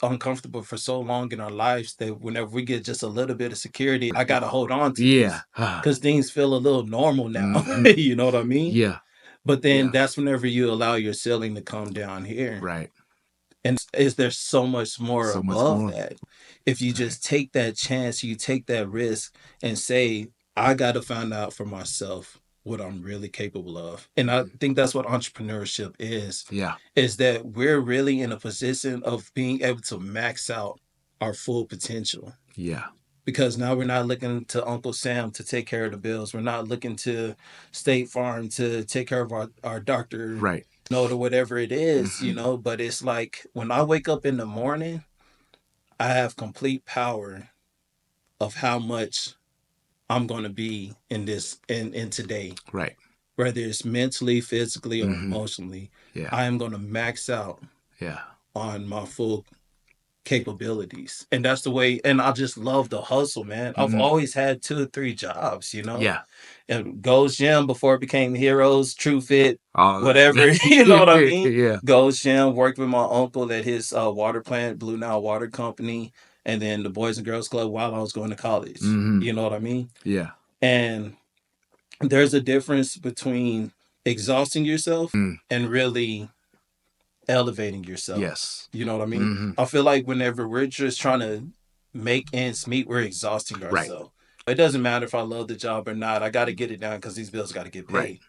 uncomfortable for so long in our lives that whenever we get just a little bit of security, I got to hold on to this because things feel a little normal now. You know what I mean? Yeah. But then that's whenever you allow your ceiling to come down here. Right. And is there so much more above that? If you just take that chance, you take that risk and say, I got to find out for myself what I'm really capable of. And I think that's what entrepreneurship is. Yeah. Is that we're really in a position of being able to max out our full potential. Yeah. Because now we're not looking to Uncle Sam to take care of the bills. We're not looking to State Farm to take care of our doctor. Right. Or whatever it is, you know, but it's like when I wake up in the morning, I have complete power of how much I'm going to be in this, in today. Right. Whether it's mentally, physically, or emotionally, I am going to max out on my full capabilities. And that's the way, and I just love the hustle, man. I've always had 2 or 3 jobs, you know? Yeah. And Gold's Gym before it became Heroes, True Fit, whatever, you know what I mean? Yeah. Gold's Gym, worked with my uncle at his water plant, Blue Nile Water Company, and then the Boys and Girls Club while I was going to college. You know what I mean? Yeah. And there's a difference between exhausting yourself and really elevating yourself. Yes. You know what I mean? I feel like whenever we're just trying to make ends meet, we're exhausting ourselves. It doesn't matter if I love the job or not. I got to get it done because these bills got to get paid. Right.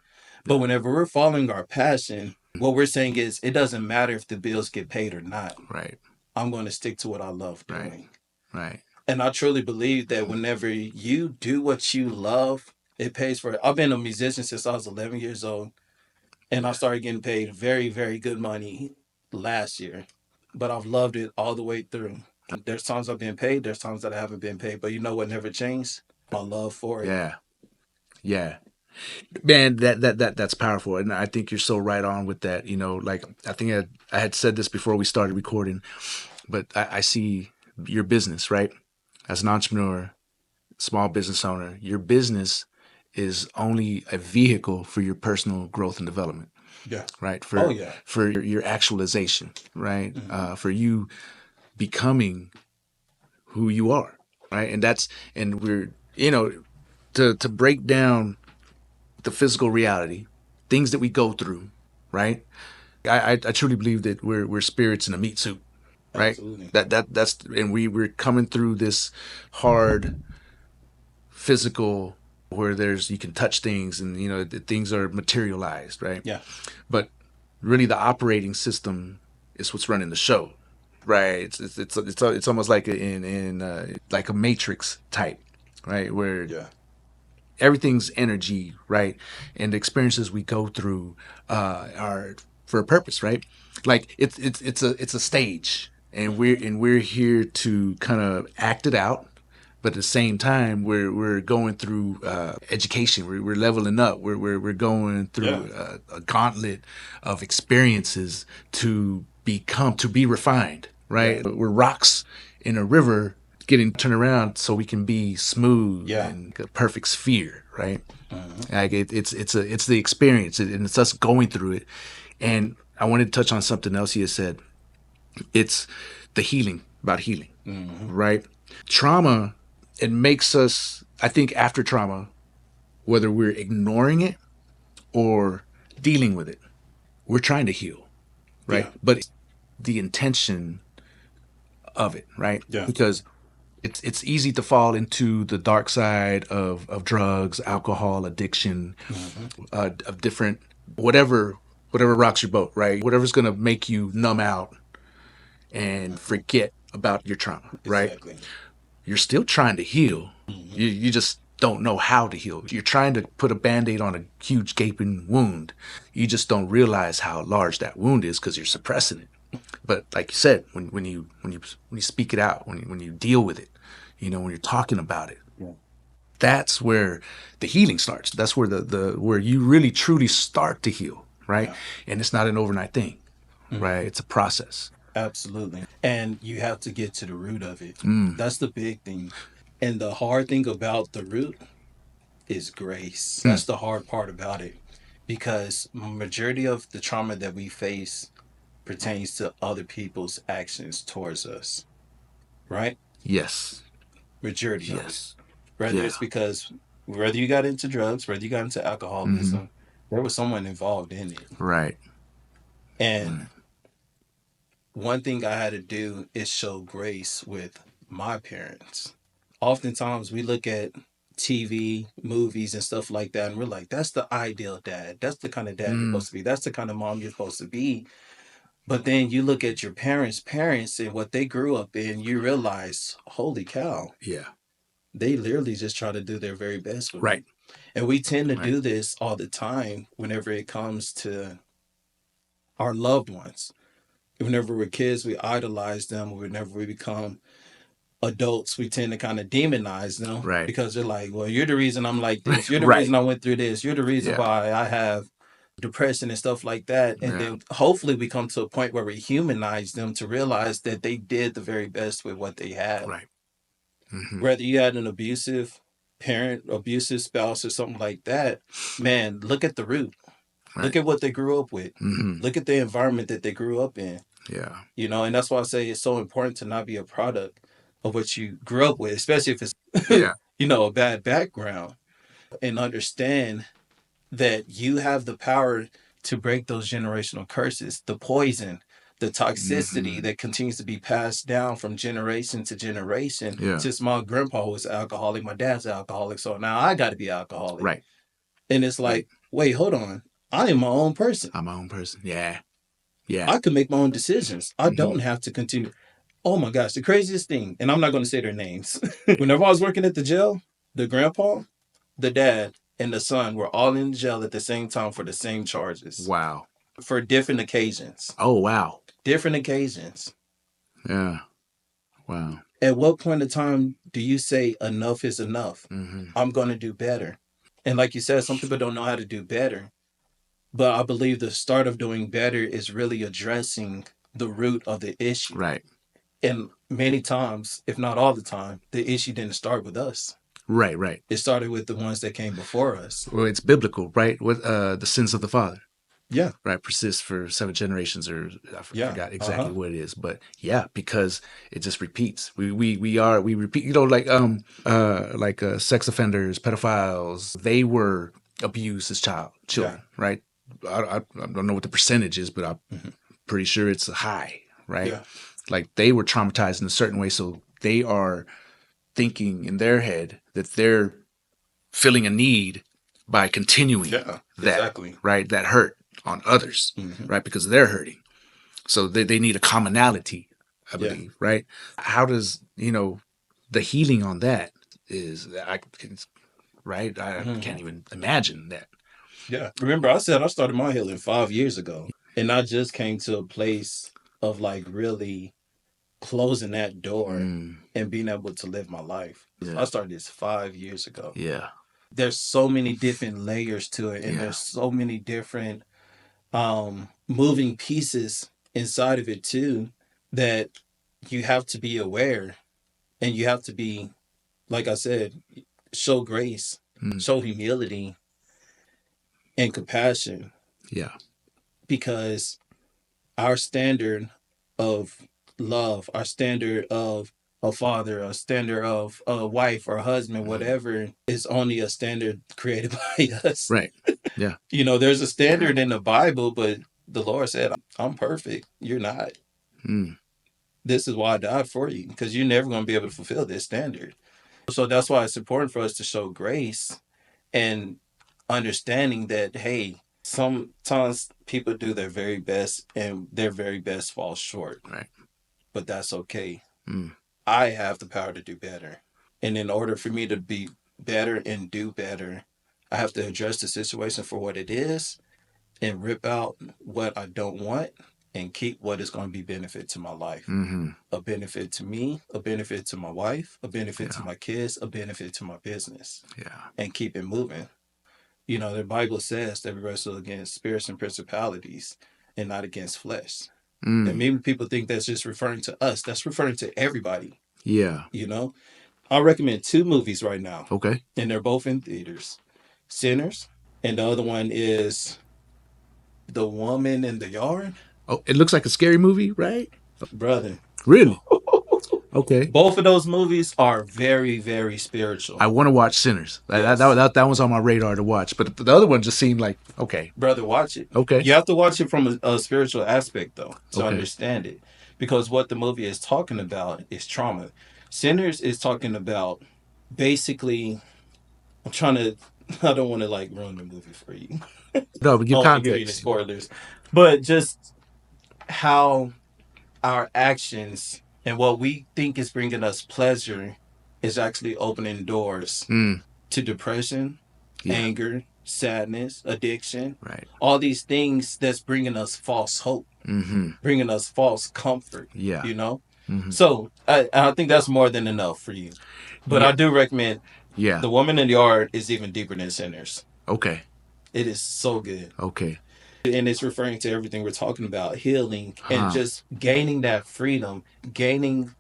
But whenever we're following our passion, what we're saying is it doesn't matter if the bills get paid or not. Right. I'm going to stick to what I love doing. Right. And I truly believe that whenever you do what you love, it pays for it. I've been a musician since I was 11 years old. And I started getting paid very, very good money last year. But I've loved it all the way through. There's times I've been paid. There's times that I haven't been paid. But you know what never changed? my love for it. Yeah. Yeah. Man, that's powerful. And I think you're so right on with that. You know, like I think I had said this before we started recording, but I see your business, right? As an entrepreneur, small business owner, your business is only a vehicle for your personal growth and development. Yeah. Right. Yeah. For your actualization, right? For you becoming who you are, right? And we're, to break down the physical reality, things that we go through, right? I truly believe that we're spirits in a meat suit, right? Absolutely. That's and we're coming through this hard physical where you can touch things and things are materialized, right? Yeah. But really the operating system is what's running the show, right? It's almost like like a matrix type, right? Where everything's energy, right? And the experiences we go through are for a purpose, right? Like it's a stage, and we're here to kind of act it out. But at the same time, we're going through education. We're leveling up. We're going through a gauntlet of experiences to be refined, right? We're rocks in a river getting turned around so we can be smooth and a perfect sphere, right? Like it's the experience, and it's us going through it. And I wanted to touch on something else you said. It's the healing, about healing, right? Trauma, it makes us, I think after trauma, whether we're ignoring it or dealing with it, we're trying to heal, right? But the intention of it, right? Because it's easy to fall into the dark side of drugs, alcohol, addiction, of different whatever rocks your boat, right? Whatever's gonna make you numb out and forget about your trauma, right? Exactly. You're still trying to heal. You just don't know how to heal. You're trying to put a Band-Aid on a huge gaping wound. You just don't realize how large that wound is because you're suppressing it. But like you said, when you speak it out, when you deal with it, when you're talking about it, that's where the healing starts. That's where where you really truly start to heal, right? And it's not an overnight thing, right? It's a process. Absolutely. And you have to get to the root of it. That's the big thing. And the hard thing about the root is grace. That's the hard part about it. Because majority of the trauma that we face pertains to other people's actions towards us. Right? Yes. Majority of it. Whether it's because whether you got into drugs, whether you got into alcoholism, there was someone involved in it. Right. And one thing I had to do is show grace with my parents. Oftentimes we look at TV, movies, and stuff like that, and we're like, that's the ideal dad. That's the kind of dad you're supposed to be. That's the kind of mom you're supposed to be. But then you look at your parents' and what they grew up in, you realize, holy cow. Yeah. They literally just try to do their very best with right. me. And we tend to do this all the time whenever it comes to our loved ones. Whenever we're kids, we idolize them. Whenever we become adults, we tend to kind of demonize them because they're like, well, you're the reason I'm like this. You're the reason I went through this. You're the reason why I have depression and stuff like that. And then hopefully we come to a point where we humanize them to realize that they did the very best with what they had. Right. Whether you had an abusive parent, abusive spouse, or something like that, man, look at the root. Look at what they grew up with. Look at the environment that they grew up in. Yeah. And that's why I say it's so important to not be a product of what you grew up with, especially if it's, a bad background, and understand that you have the power to break those generational curses, the poison, the toxicity that continues to be passed down from generation to generation. Since my grandpa was alcoholic, my dad's alcoholic, so now I got to be alcoholic. Right. And it's like, wait, hold on. I am my own person. I'm my own person. Yeah. Yeah. I can make my own decisions. I don't have to continue. Oh my gosh, the craziest thing, and I'm not going to say their names. Whenever I was working at the jail, the grandpa, the dad, and the son were all in jail at the same time for the same charges. Wow. For different occasions. Oh, wow. Different occasions. Yeah. Wow. At what point in time do you say enough is enough? I'm going to do better. And like you said, some people don't know how to do better. But I believe the start of doing better is really addressing the root of the issue. Right. And many times, if not all the time, the issue didn't start with us. Right, right. It started with the ones that came before us. Well, it's biblical, right? With the sins of the father. Yeah. Right. Persist for 7 generations, or I forgot exactly what it is. But yeah, because it just repeats. We repeat, like sex offenders, pedophiles, they were abused as children, right? I don't know what the percentage is, but I'm pretty sure it's high, right? Yeah. Like they were traumatized in a certain way. So they are thinking in their head that they're filling a need by continuing that, exactly. right? That hurt on others, right? Because they're hurting. So they need a commonality, I believe, right? How does, the healing on that is, right? I can't even imagine that. Yeah. Remember, I said I started my healing 5 years ago, and I just came to a place of like really closing that door and being able to live my life. Yeah. So I started this 5 years ago. Yeah. There's so many different layers to it, and there's so many different moving pieces inside of it too, that you have to be aware, and you have to be, like I said, show grace, show humility and compassion. Yeah. Because our standard of love, our standard of a father, a standard of a wife or a husband, whatever, is only a standard created by us. Right. Yeah. There's a standard in the Bible, but the Lord said, I'm perfect. You're not. This is why I died for you, because you're never going to be able to fulfill this standard. So that's why it's important for us to show grace and understanding that, hey, sometimes people do their very best and their very best falls short. Right. But that's okay. I have the power to do better. And in order for me to be better and do better, I have to address the situation for what it is and rip out what I don't want and keep what is going to be benefit to my life. A benefit to me, a benefit to my wife, a benefit to my kids, a benefit to my business. Yeah. And keep it moving. The Bible says that we wrestle against spirits and principalities and not against flesh. And maybe people think that's just referring to us. That's referring to everybody. Yeah. I recommend 2 movies right now. Okay. And they're both in theaters. Sinners. And the other one is The Woman in the Yard. Oh, it looks like a scary movie, right? Brother. Really? Okay. Both of those movies are very, very spiritual. I want to watch Sinners. Yes. That was on my radar to watch, but the other one just seemed like, okay. Brother, watch it. Okay. You have to watch it from a spiritual aspect, though, to understand it. Because what the movie is talking about is trauma. Sinners is talking about basically, I don't want to like ruin the movie for you. No, but give context. Give you the spoilers. But just how our actions and what we think is bringing us pleasure is actually opening doors to depression, anger, sadness, addiction. Right. All these things that's bringing us false hope, bringing us false comfort. Yeah. So I think that's more than enough for you. But I do recommend The Woman in the Yard is even deeper than Sinners. Okay. It is so good. Okay. And it's referring to everything we're talking about, healing and just gaining that freedom, gaining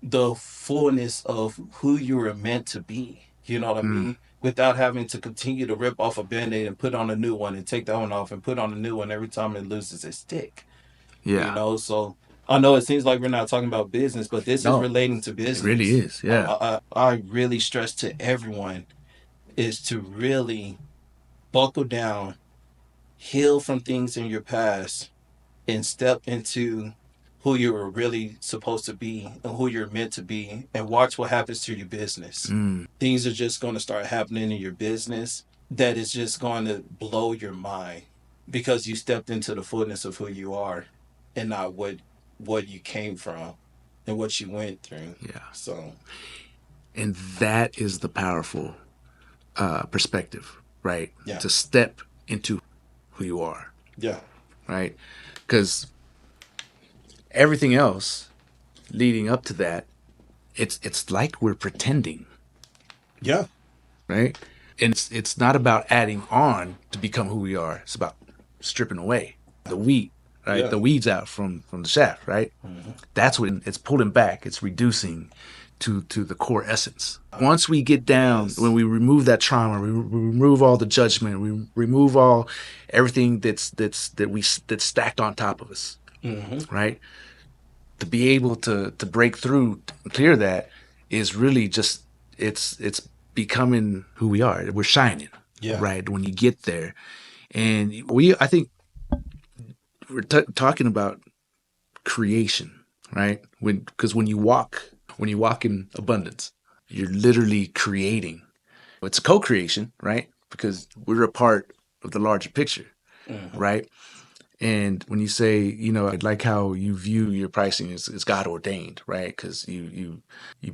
the fullness of who you were meant to be. You know what I mean? Without having to continue to rip off a Band-Aid and put on a new one and take that one off and put on a new one every time it loses its stick. Yeah. So I know it seems like we're not talking about business, but this is relating to business. It really is, yeah. I really stress to everyone is to really buckle down, heal from things in your past, and step into who you were really supposed to be and who you're meant to be, and watch what happens to your business. Things are just going to start happening in your business that is just going to blow your mind because you stepped into the fullness of who you are and not what you came from and what you went through. Yeah. So, and that is the powerful perspective, right? Yeah. To step into who you are. Yeah. Right? Because everything else leading up to that it's like we're pretending. Yeah. Right. And it's not about adding on to become who we are. It's about stripping away the wheat, right? The weeds out from the shaft, right? That's when it's pulling back. It's reducing to the core essence. Once we get down, when we remove that trauma, we remove all the judgment, we remove everything that's stacked on top of us, right? To be able to break through, to clear that, is really just it's becoming who we are. We're shining, right? When you get there, and I think we're talking about creation, right? Because when you walk in abundance, you're literally creating. It's a co-creation, right? Because we're a part of the larger picture, right? And when you say, I like how you view your pricing as God ordained, right? Because you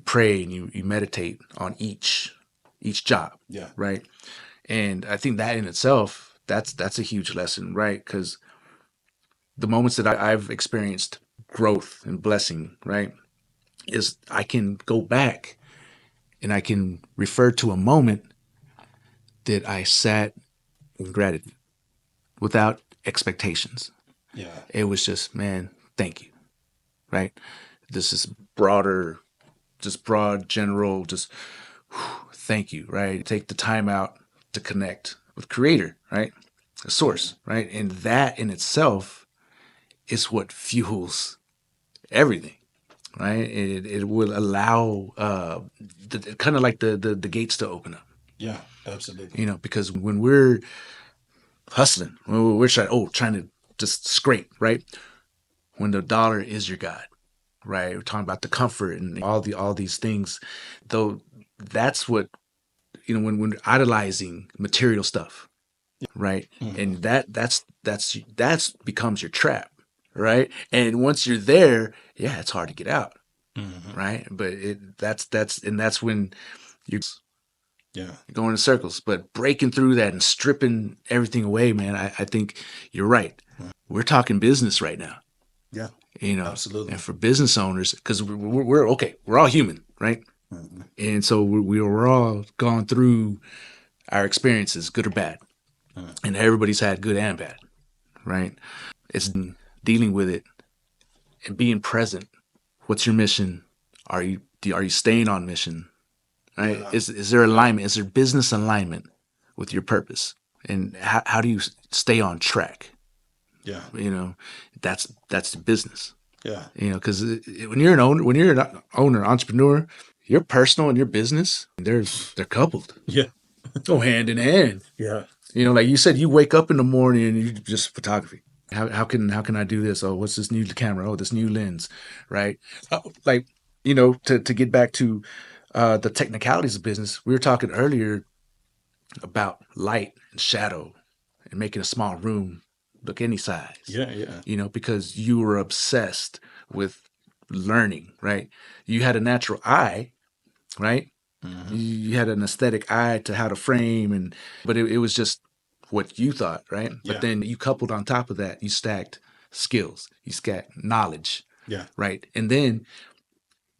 pray and you meditate on each job, right? And I think that in itself, that's a huge lesson, right? Because the moments that I've experienced growth and blessing, right, is I can go back and I can refer to a moment that I sat in gratitude without expectations. Yeah. It was just, man, thank you, right? This is broader, just broad, general, just thank you, right? Take the time out to connect with Creator, right? A source, right? And that in itself is what fuels everything, right? It will allow kind of like the gates to open up. Yeah, absolutely. Because when we're hustling, when we're trying to just scrape, right? When the dollar is your God, right? We're talking about the comfort and all these things, though. That's what when we're idolizing material stuff, right? And that's becomes your trap, right? And once you're there, it's hard to get out, right? But that's when you're going in circles. But breaking through that and stripping everything away, man, I think you're right. We're talking business right now. Yeah. Absolutely. And for business owners, because we're okay, we're all human, right? And so we're all gone through our experiences, good or bad, and everybody's had good and bad, right? It's dealing with it and being present. What's your mission? Are you staying on mission? Right? Yeah. Is there alignment? Is there business alignment with your purpose? And how do you stay on track? Yeah. That's the business. Yeah. Because when you're an owner, entrepreneur, your personal and your business, they're coupled. Yeah. Go hand in hand. Yeah. Like you said, you wake up in the morning and you just photography. How can I do this? Oh, what's this new camera? Oh, this new lens, right? To get back to the technicalities of business, we were talking earlier about light and shadow and making a small room look any size. Yeah. Because you were obsessed with learning, right? You had a natural eye, right? You had an aesthetic eye to how to frame, but it was just what you thought, right? Yeah. But then you coupled on top of that, you stacked skills, you stacked knowledge, right? And then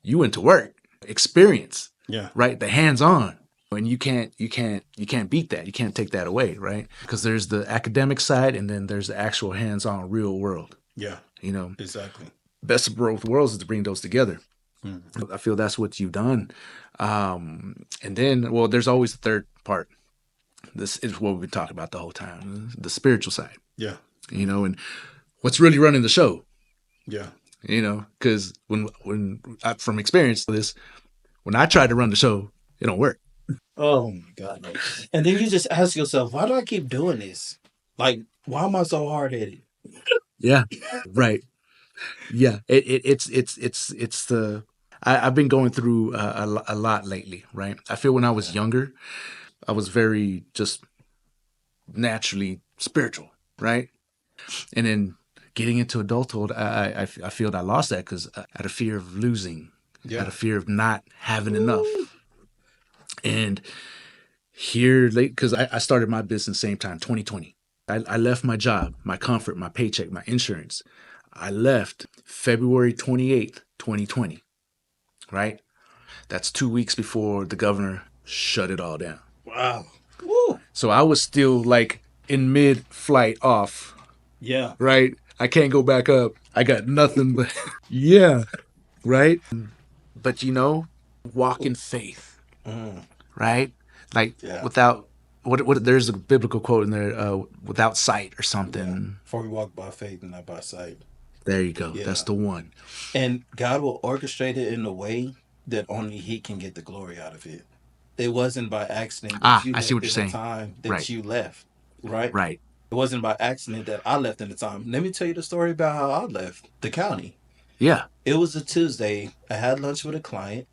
you went to work, experience, right? The hands-on, and you can't beat that. You can't take that away, right? Because there's the academic side, and then there's the actual hands-on, real world. Yeah, exactly. Best of both worlds is to bring those together. I feel that's what you've done. And then, well, there's always the third part. This is what we've been talking about the whole time, the spiritual side. Yeah. And what's really running the show. Yeah. Because when I, from experience, when I try to run the show, it don't work. Oh my God. No. And then you just ask yourself, why do I keep doing this? Like, why am I so hard headed? Yeah. Right. Yeah. It's the, I've been going through a lot lately, right? I feel when I was younger, I was very just naturally spiritual, right? And then getting into adulthood, I feel I lost that because I had a fear of losing, out of fear of not having enough. And here, because I started my business same time, 2020. I left my job, my comfort, my paycheck, my insurance. I left February 28th, 2020, right? That's 2 weeks before the governor shut it all down. Wow. Woo. So I was still like in mid-flight off. Yeah. Right? I can't go back up. I got nothing but, yeah. Right? But, walk in faith. Right? Like, without, what, there's a biblical quote in there, without sight or something. For we walk by faith and not by sight. There you go. That's the one. And God will orchestrate it in a way that only He can get the glory out of it. It wasn't by accident that you I see what you're saying. Time that you left, right? Right. It wasn't by accident that I left in the time. Let me tell you the story about how I left the county. Yeah. It was a Tuesday. I had lunch with a client.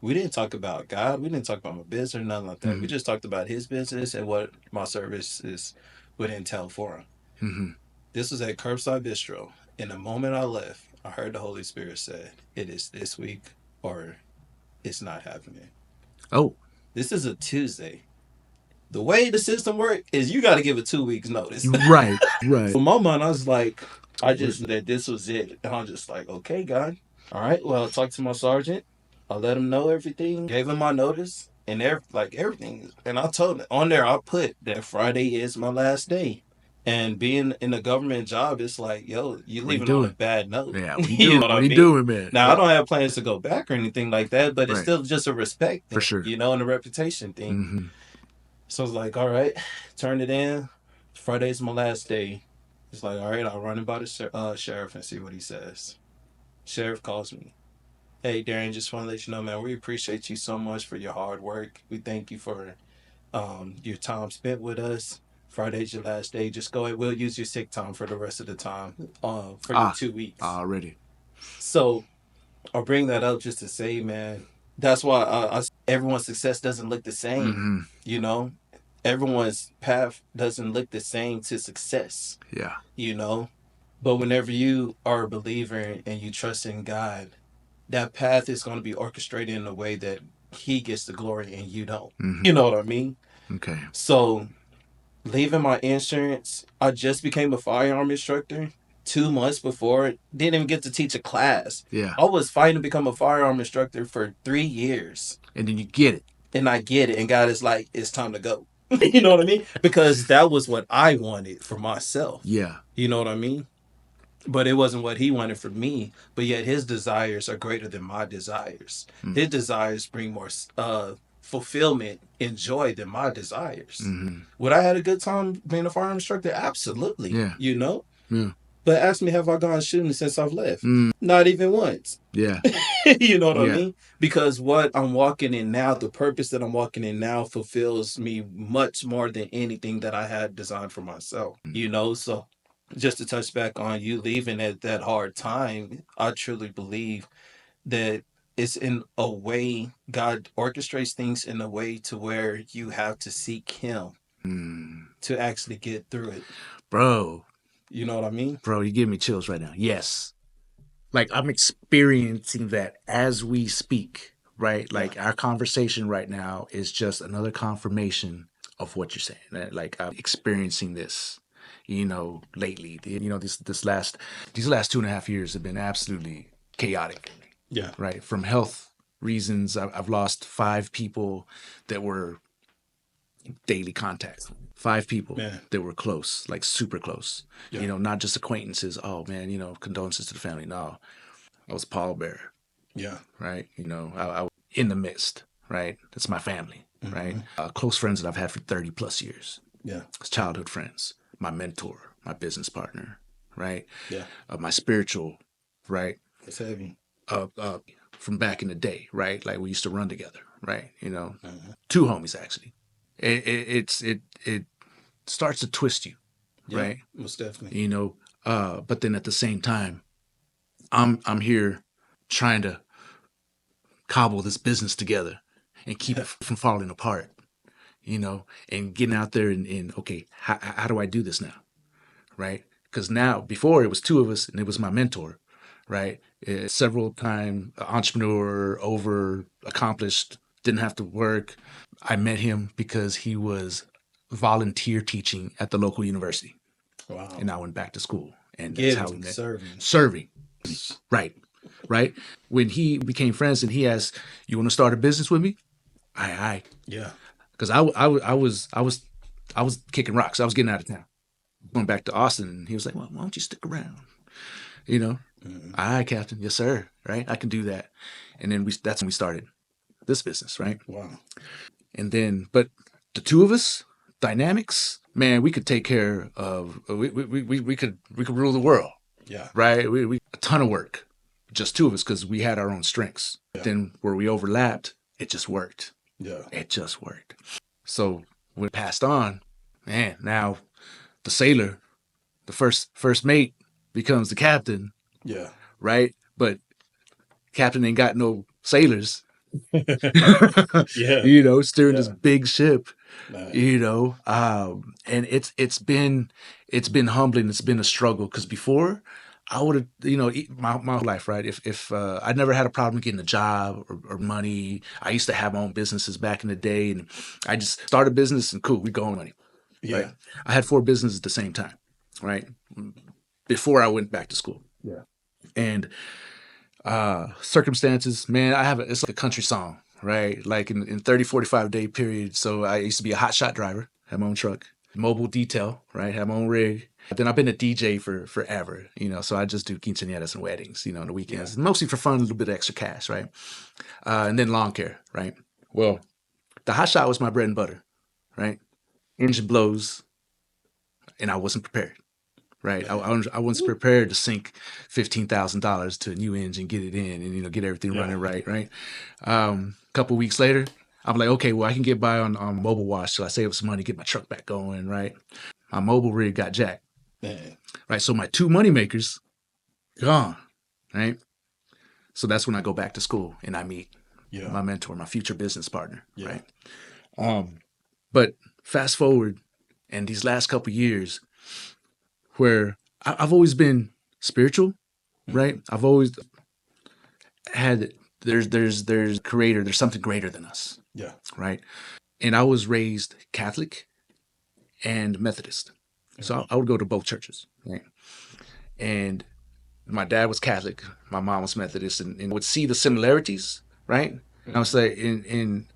We didn't talk about God. We didn't talk about my business or nothing like that. Mm-hmm. We just talked about his business and what my services would entail for him. Mm-hmm. This was at Curbside Bistro. In the moment I left, I heard the Holy Spirit say, it is this week or it's not happening. Oh. This is a Tuesday. The way the system works is you got to give it 2 weeks notice. Right. In my mind, I was like, I just that this was it. And I'm just like, okay, God. All right. Well, I talked to my sergeant. I let him know everything. Gave him my notice and everything. And I told him on there, I put that Friday is my last day. And being in a government job, it's like, yo, you're leaving on a bad note. Yeah, what you doing, man? Now, I don't have plans to go back or anything like that, but it's still just a respect thing, for sure, and a reputation thing. Mm-hmm. So I was like, all right, turn it in. Friday's my last day. It's like, all right, I'll run it by the sheriff and see what he says. Sheriff calls me. Hey, Darien, just want to let you know, man, we appreciate you so much for your hard work. We thank you for your time spent with us. Friday's your last day. Just go ahead. We'll use your sick time for the rest of the time for your 2 weeks. Already. So I'll bring that up just to say, man, that's why everyone's success doesn't look the same. Mm-hmm. Everyone's path doesn't look the same to success. Yeah. But whenever you are a believer and you trust in God, that path is going to be orchestrated in a way that He gets the glory and you don't. Mm-hmm. You know what I mean? Okay. So leaving my insurance, I just became a firearm instructor 2 months before. Didn't even get to teach a class. Yeah. I was fighting to become a firearm instructor for 3 years. And then you get it. And I get it. And God is like, it's time to go. You know what I mean? Because that was what I wanted for myself. Yeah. You know what I mean? But it wasn't what He wanted for me. But yet His desires are greater than my desires. Mm. His desires bring more fulfillment and joy than my desires. Mm-hmm. Would I had a good time being a firearm instructor? Absolutely. Yeah. Yeah. But ask me, have I gone shooting since I've left? Not even once. Yeah. You know what I mean? Because what I'm walking in now, the purpose that I'm walking in now fulfills me much more than anything that I had designed for myself. So just to touch back on you leaving at that hard time, I truly believe that it's in a way, God orchestrates things in a way to where you have to seek Him to actually get through it. Bro. You know what I mean? Bro, you give me chills right now. Yes. Like I'm experiencing that as we speak, right? Like our conversation right now is just another confirmation of what you're saying. Like I'm experiencing this, lately. These last 2.5 years have been absolutely chaotic for me. Yeah. Right. From health reasons, I've lost 5 people that were daily contact. 5 people that were close, like super close. Yeah. Not just acquaintances. Oh man, condolences to the family. No, I was pallbearer. Yeah. Right. I was in the midst. Right. That's my family. Mm-hmm. Right. Close friends that I've had for 30 plus years. Yeah. Childhood friends. My mentor. My business partner. Right. Yeah. My spiritual. Right. It's heavy. From back in the day. Right. Like we used to run together. Right. 2 homies actually. It starts to twist you, right? Most definitely. But then at the same time, I'm here trying to cobble this business together and keep it from falling apart, and getting out there and okay, how do I do this now, right? Because now, before it was 2 of us and it was my mentor, right? Several time entrepreneur, over accomplished, didn't have to work. I met him because he was volunteer teaching at the local university. Wow. And I went back to school. And that's how we met. Serving. Right. right? When he became friends and he asked, "You want to start a business with me?" Aye. Yeah. Because I was kicking rocks. I was getting out of town, going back to Austin, and he was like, "Well, why don't you stick around?" You know, aye, Captain, yes, sir. Right, I can do that. And then that's when we started this business, right? Wow. And then, but the two of us, dynamics, man, we could take care of. We could rule the world. Yeah. Right. We a ton of work, just two of us, because we had our own strengths. Yeah. Then where we overlapped, it just worked. Yeah. It just worked. So when it passed on, man, now the sailor, the first mate becomes the captain. Yeah. Right. But captain ain't got no sailors. Yeah. You know, steering this big ship. Man. You know, and it's been humbling. It's been a struggle, because before I would have, you know, my life, right? If I never had a problem getting a job or money. I used to have my own businesses back in the day, and I just started a business and cool, we go on money. Yeah. Right? I had 4 businesses at the same time, right? Before I went back to school. Yeah. And circumstances, man, it's like a country song, right? Like in 30, 45 day period. So I used to be a hot shot driver, had my own truck, mobile detail, right? Had my own rig. Then I've been a DJ for forever, you know, so I just do quinceañeras and weddings, you know, on the weekends, mostly for fun, a little bit of extra cash, right? And then lawn care, right? Well, the hot shot was my bread and butter, right? Engine blows, and I wasn't prepared. Right, I wasn't prepared to sink $15,000 to a new engine, get it in, and, you know, get everything running right. Right. A couple weeks later, I'm like, okay, well, I can get by on mobile wash till I save up some money, get my truck back going. Right, my mobile rig got jacked. Man. Right, so my 2 money makers gone. Right, so that's when I go back to school and I meet my mentor, my future business partner. Yeah. Right, but fast forward, and these last couple years, where I've always been spiritual, right? I've always had there's creator, there's something greater than us. Yeah. Right. And I was raised Catholic and Methodist. So I would go to both churches. Right. And my dad was Catholic, my mom was Methodist, and would see the similarities, right? And I would say and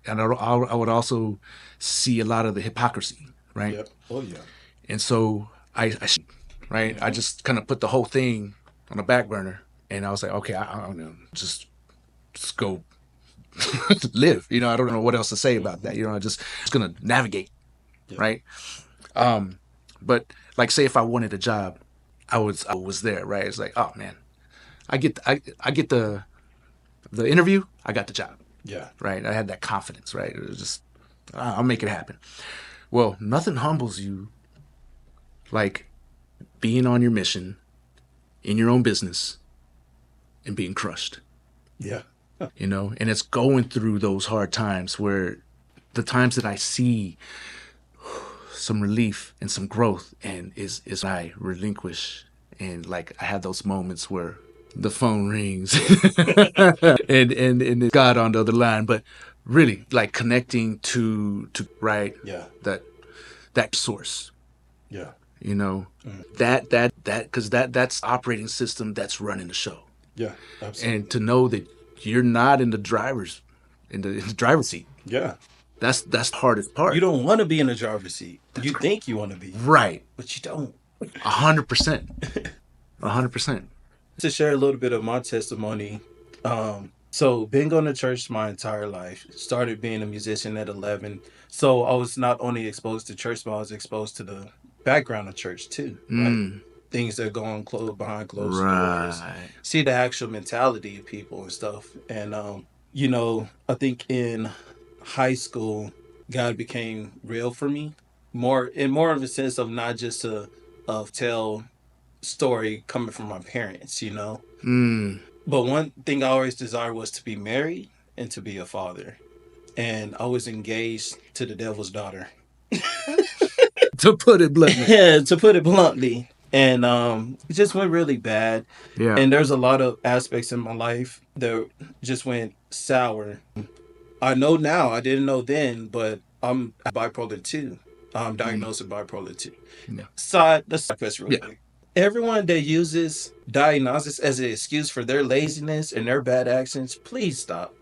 I would also see a lot of the hypocrisy, right? Yep. Oh yeah. And so I just kind of put the whole thing on the back burner, and I was like, okay, I don't know, just go live. You know, I don't know what else to say about that. You know, I just gonna navigate, right? But like, say if I wanted a job, I was there, right? It's like, oh man, I get the interview, I got the job. Yeah. Right. I had that confidence, right? It was just, I'll make it happen. Well, nothing humbles you like being on your mission in your own business and being crushed. Yeah. You know, and it's going through those hard times where the times that I see some relief and some growth, and is I relinquish, and like I have those moments where the phone rings and it's God on the other line, but really like connecting to right. Yeah. That source. Yeah. You know, that because that's operating system that's running the show. Yeah, absolutely. And to know that you're not in the driver's seat. Yeah. That's the hardest part. You don't want to be in the driver's seat. You think you want to be. Right. But you don't. 100%. 100%. To share a little bit of my testimony, so been going to church my entire life. Started being a musician at 11. So I was not only exposed to church, but I was exposed to the background of church too. Right? Things that go on behind closed doors. See the actual mentality of people and stuff. And you know, I think in high school, God became real for me. More of a sense of not just of tell story coming from my parents, you know. But one thing I always desired was to be married and to be a father. And I was engaged to the devil's daughter. To put it bluntly. Yeah, to put it bluntly. And it just went really bad. Yeah. And there's a lot of aspects in my life that just went sour. I know now, I didn't know then, but I'm bipolar 2. I'm diagnosed with bipolar 2. Yeah. So let's real quick. Everyone that uses diagnosis as an excuse for their laziness and their bad actions, please stop.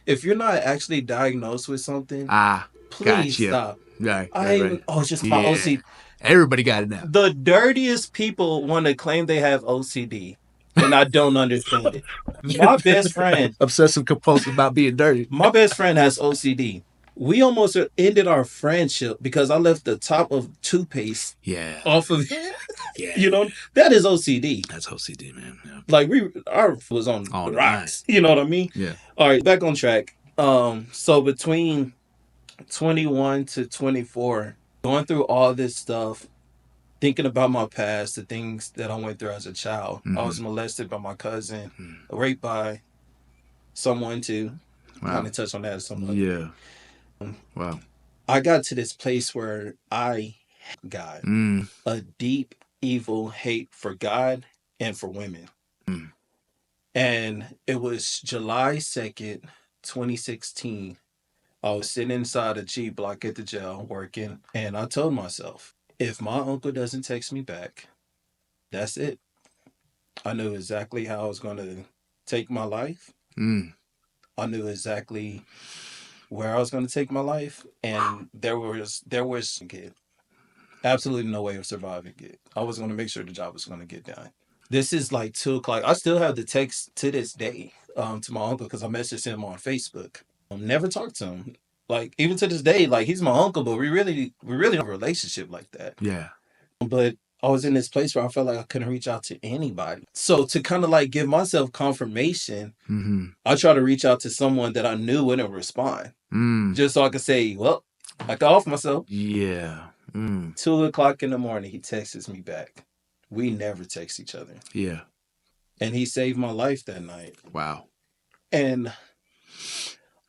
If you're not actually diagnosed with something, please gotcha. stop. Right. It's just my OCD. Everybody got it now. The dirtiest people want to claim they have OCD, and I don't understand it. My best friend, obsessive compulsive about being dirty. My best friend has OCD. We almost ended our friendship because I left the top of toothpaste off of that is OCD. That's OCD, man. Yeah. Like our was on the rocks. You know what I mean? Yeah. All right, back on track. So between 21 to 24, going through all this stuff, thinking about my past, the things that I went through as a child. I was molested by my cousin, raped by someone too. Kind of touch on that as someone. Yeah. Wow. I got to this place where I hate God. A deep, evil hate for God and for women. And it was July 2nd, 2016. I was sitting inside a G block at the jail working, and I told myself, if my uncle doesn't text me back, that's it. I knew exactly how I was going to take my life. I knew exactly where I was going to take my life, and there was absolutely no way of surviving it. I was going to make sure the job was going to get done. This is like 2:00. I still have the text to this day to my uncle because I messaged him on Facebook. Never talked to him. Like even to this day, like he's my uncle, but we really don't have a relationship like that. Yeah. But I was in this place where I felt like I couldn't reach out to anybody. So to kind of like give myself confirmation, I try to reach out to someone that I knew wouldn't respond. Just so I could say, well, I got off myself. Yeah. 2:00 in the morning, he texts me back. We never text each other. Yeah. And he saved my life that night. Wow. And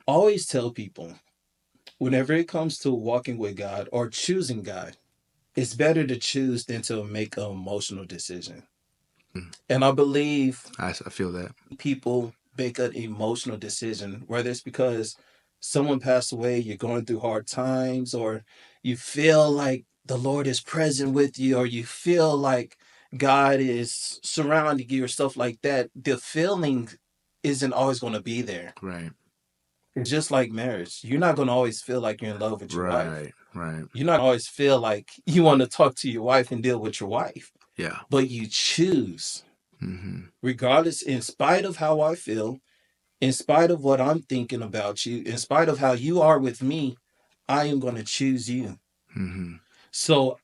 I always tell people, whenever it comes to walking with God or choosing God, it's better to choose than to make an emotional decision. And I believe I feel that people make an emotional decision, whether it's because someone passed away, you're going through hard times, or you feel like the Lord is present with you, or you feel like God is surrounding you or stuff like that. The feeling isn't always going to be there. Right. It's just like marriage. You're not going to always feel like you're in love with your wife. Right. You're not always feel like you want to talk to your wife and deal with your wife. Yeah. But you choose. Regardless, in spite of how I feel, in spite of what I'm thinking about you, in spite of how you are with me, I am going to choose you. So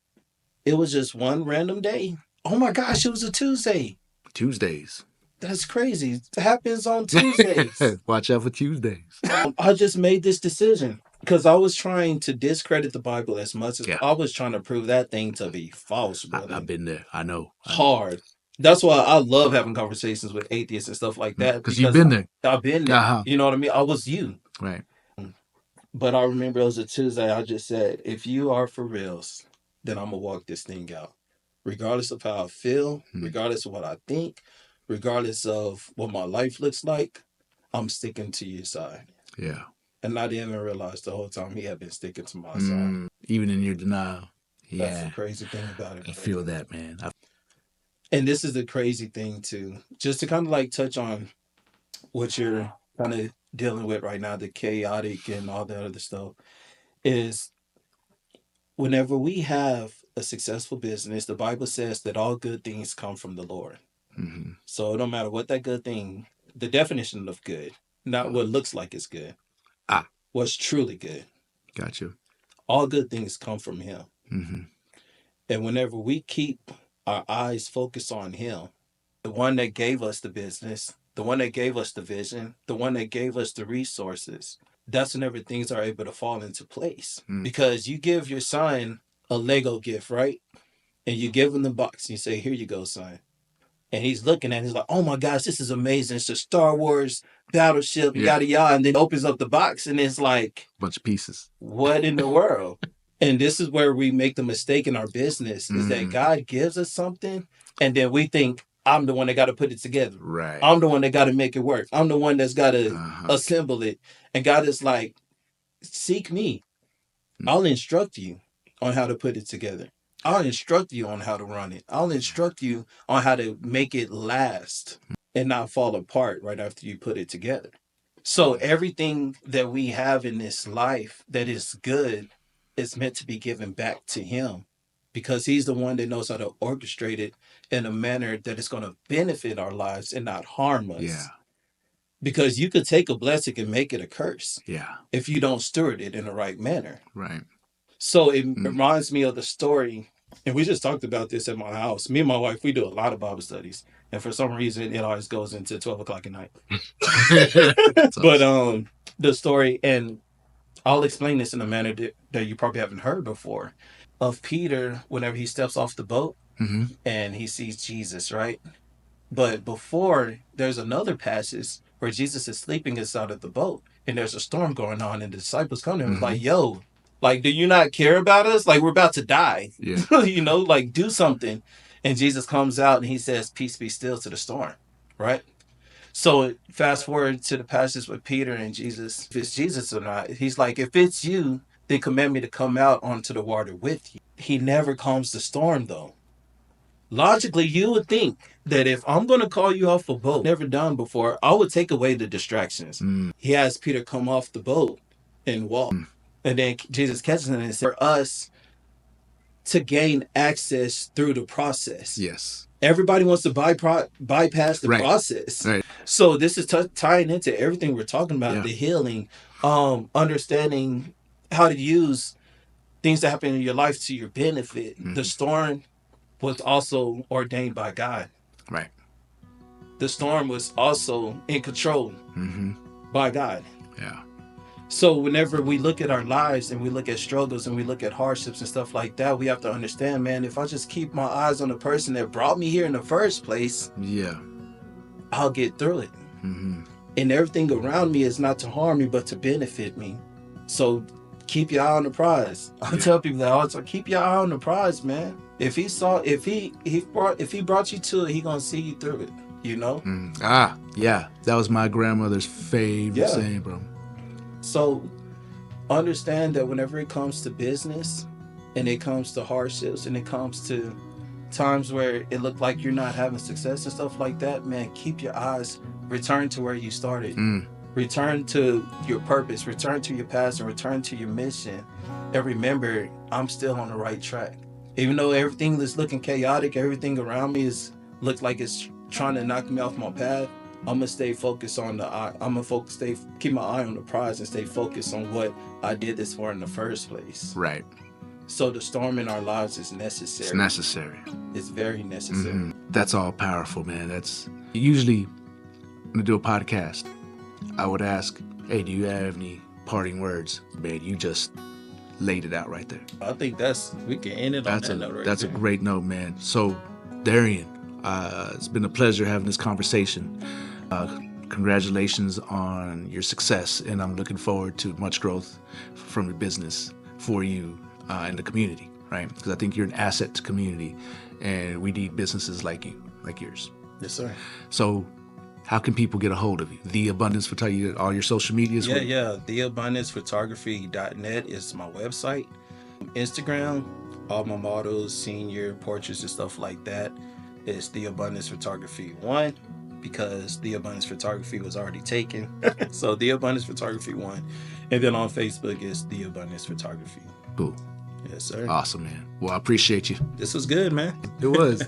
it was just one random day. Oh my gosh, it was a Tuesday. Tuesdays. That's crazy. It happens on Tuesdays. Watch out for Tuesdays. I just made this decision because I was trying to discredit the Bible as much as I was trying to prove that thing to be false, brother. I've been there. I know. Hard. That's why I love having conversations with atheists and stuff like that. Because you've been there. I've been there. You know what I mean? I was you. Right. But I remember it was a Tuesday. I just said, if you are for reals, then I'm going to walk this thing out. Regardless of how I feel, regardless of what I think, regardless of what my life looks like, I'm sticking to your side. Yeah. And I didn't even realize the whole time he had been sticking to my side. Even in your denial. Yeah. That's the crazy thing about it. I feel that, man. And this is the crazy thing, too. Just to kind of like touch on what you're kind of dealing with right now, the chaotic and all that other stuff, is whenever we have a successful business, the Bible says that all good things come from the Lord. So no matter what that good thing, the definition of good, not what looks like it's good, what's truly good. Gotcha. All good things come from Him. And whenever we keep our eyes focused on Him, the one that gave us the business, the one that gave us the vision, the one that gave us the resources, that's whenever things are able to fall into place. Because you give your son a Lego gift, right? And you give him the box and you say, here you go, son. And he's looking at it, he's like, oh my gosh, this is amazing. It's a Star Wars battleship, yada, yada. And then opens up the box and it's like, bunch of pieces. What in the world? And this is where we make the mistake in our business, is that God gives us something and then we think, I'm the one that got to put it together. Right. I'm the one that got to make it work. I'm the one that's got to assemble it. And God is like, seek me. I'll instruct you on how to put it together. I'll instruct you on how to run it. I'll instruct you on how to make it last and not fall apart right after you put it together. So everything that we have in this life that is good is meant to be given back to him, because he's the one that knows how to orchestrate it in a manner that is going to benefit our lives and not harm us. Yeah. Because you could take a blessing and make it a curse. Yeah. If you don't steward it in the right manner. Right. So it reminds me of the story, and we just talked about this at my house. Me and my wife, we do a lot of Bible studies, and for some reason, it always goes into 12 o'clock at night. But the story, and I'll explain this in a manner that you probably haven't heard before, of Peter whenever he steps off the boat and he sees Jesus, right? But before, there's another passage where Jesus is sleeping inside of the boat, and there's a storm going on, and the disciples come to him like, yo, like, do you not care about us? Like, we're about to die. Yeah. You know, like, do something. And Jesus comes out and he says, peace be still to the storm, right? So fast forward to the passage with Peter and Jesus. If it's Jesus or not, he's like, if it's you, then command me to come out onto the water with you. He never calms the storm, though. Logically, you would think that if I'm going to call you off a boat, never done before, I would take away the distractions. He has Peter come off the boat and walk. And then Jesus catches him and says, for us to gain access through the process. Yes. Everybody wants to bypass the process. Right. So this is tying into everything we're talking about, the healing, understanding how to use things that happen in your life to your benefit. The storm was also ordained by God. Right. The storm was also in control by God. Yeah. So whenever we look at our lives and we look at struggles and we look at hardships and stuff like that, we have to understand, man, if I just keep my eyes on the person that brought me here in the first place, I'll get through it. And everything around me is not to harm me, but to benefit me. So keep your eye on the prize. I tell people that all the time, keep your eye on the prize, man. If he brought you to it, he gonna see you through it, you know? Yeah. That was my grandmother's favorite saying, bro. So understand that whenever it comes to business and it comes to hardships and it comes to times where it looked like you're not having success and stuff like that, man, keep your eyes, return to where you started. Return to your purpose, return to your passion, return to your mission. And remember, I'm still on the right track. Even though everything is looking chaotic, everything around me looks like it's trying to knock me off my path, I'm gonna stay focused on keep my eye on the prize and stay focused on what I did this for in the first place. Right. So the storm in our lives is necessary. It's necessary. It's very necessary. That's all powerful, man. That's usually when I do a podcast, I would ask, hey, do you have any parting words? Man, you just laid it out right there. I think we can end it on that note right That's there. a great note, man. So, Darien, it's been a pleasure having this conversation. Congratulations on your success, and I'm looking forward to much growth from your business for you and the community, right? Because I think you're an asset to community, and we need businesses like you, like yours. Yes, sir. So, how can people get a hold of you? The Abundance Photography, all your social medias? Yeah. TheAbundancePhotography.net is my website. Instagram, all my models, senior portraits and stuff like that is The Abundance Photography 1, because The Abundance Photography was already taken. So The Abundance Photography 1. And then on Facebook is The Abundance Photography. Cool. Yes, sir. Awesome, man. Well, I appreciate you. This was good, man. It was.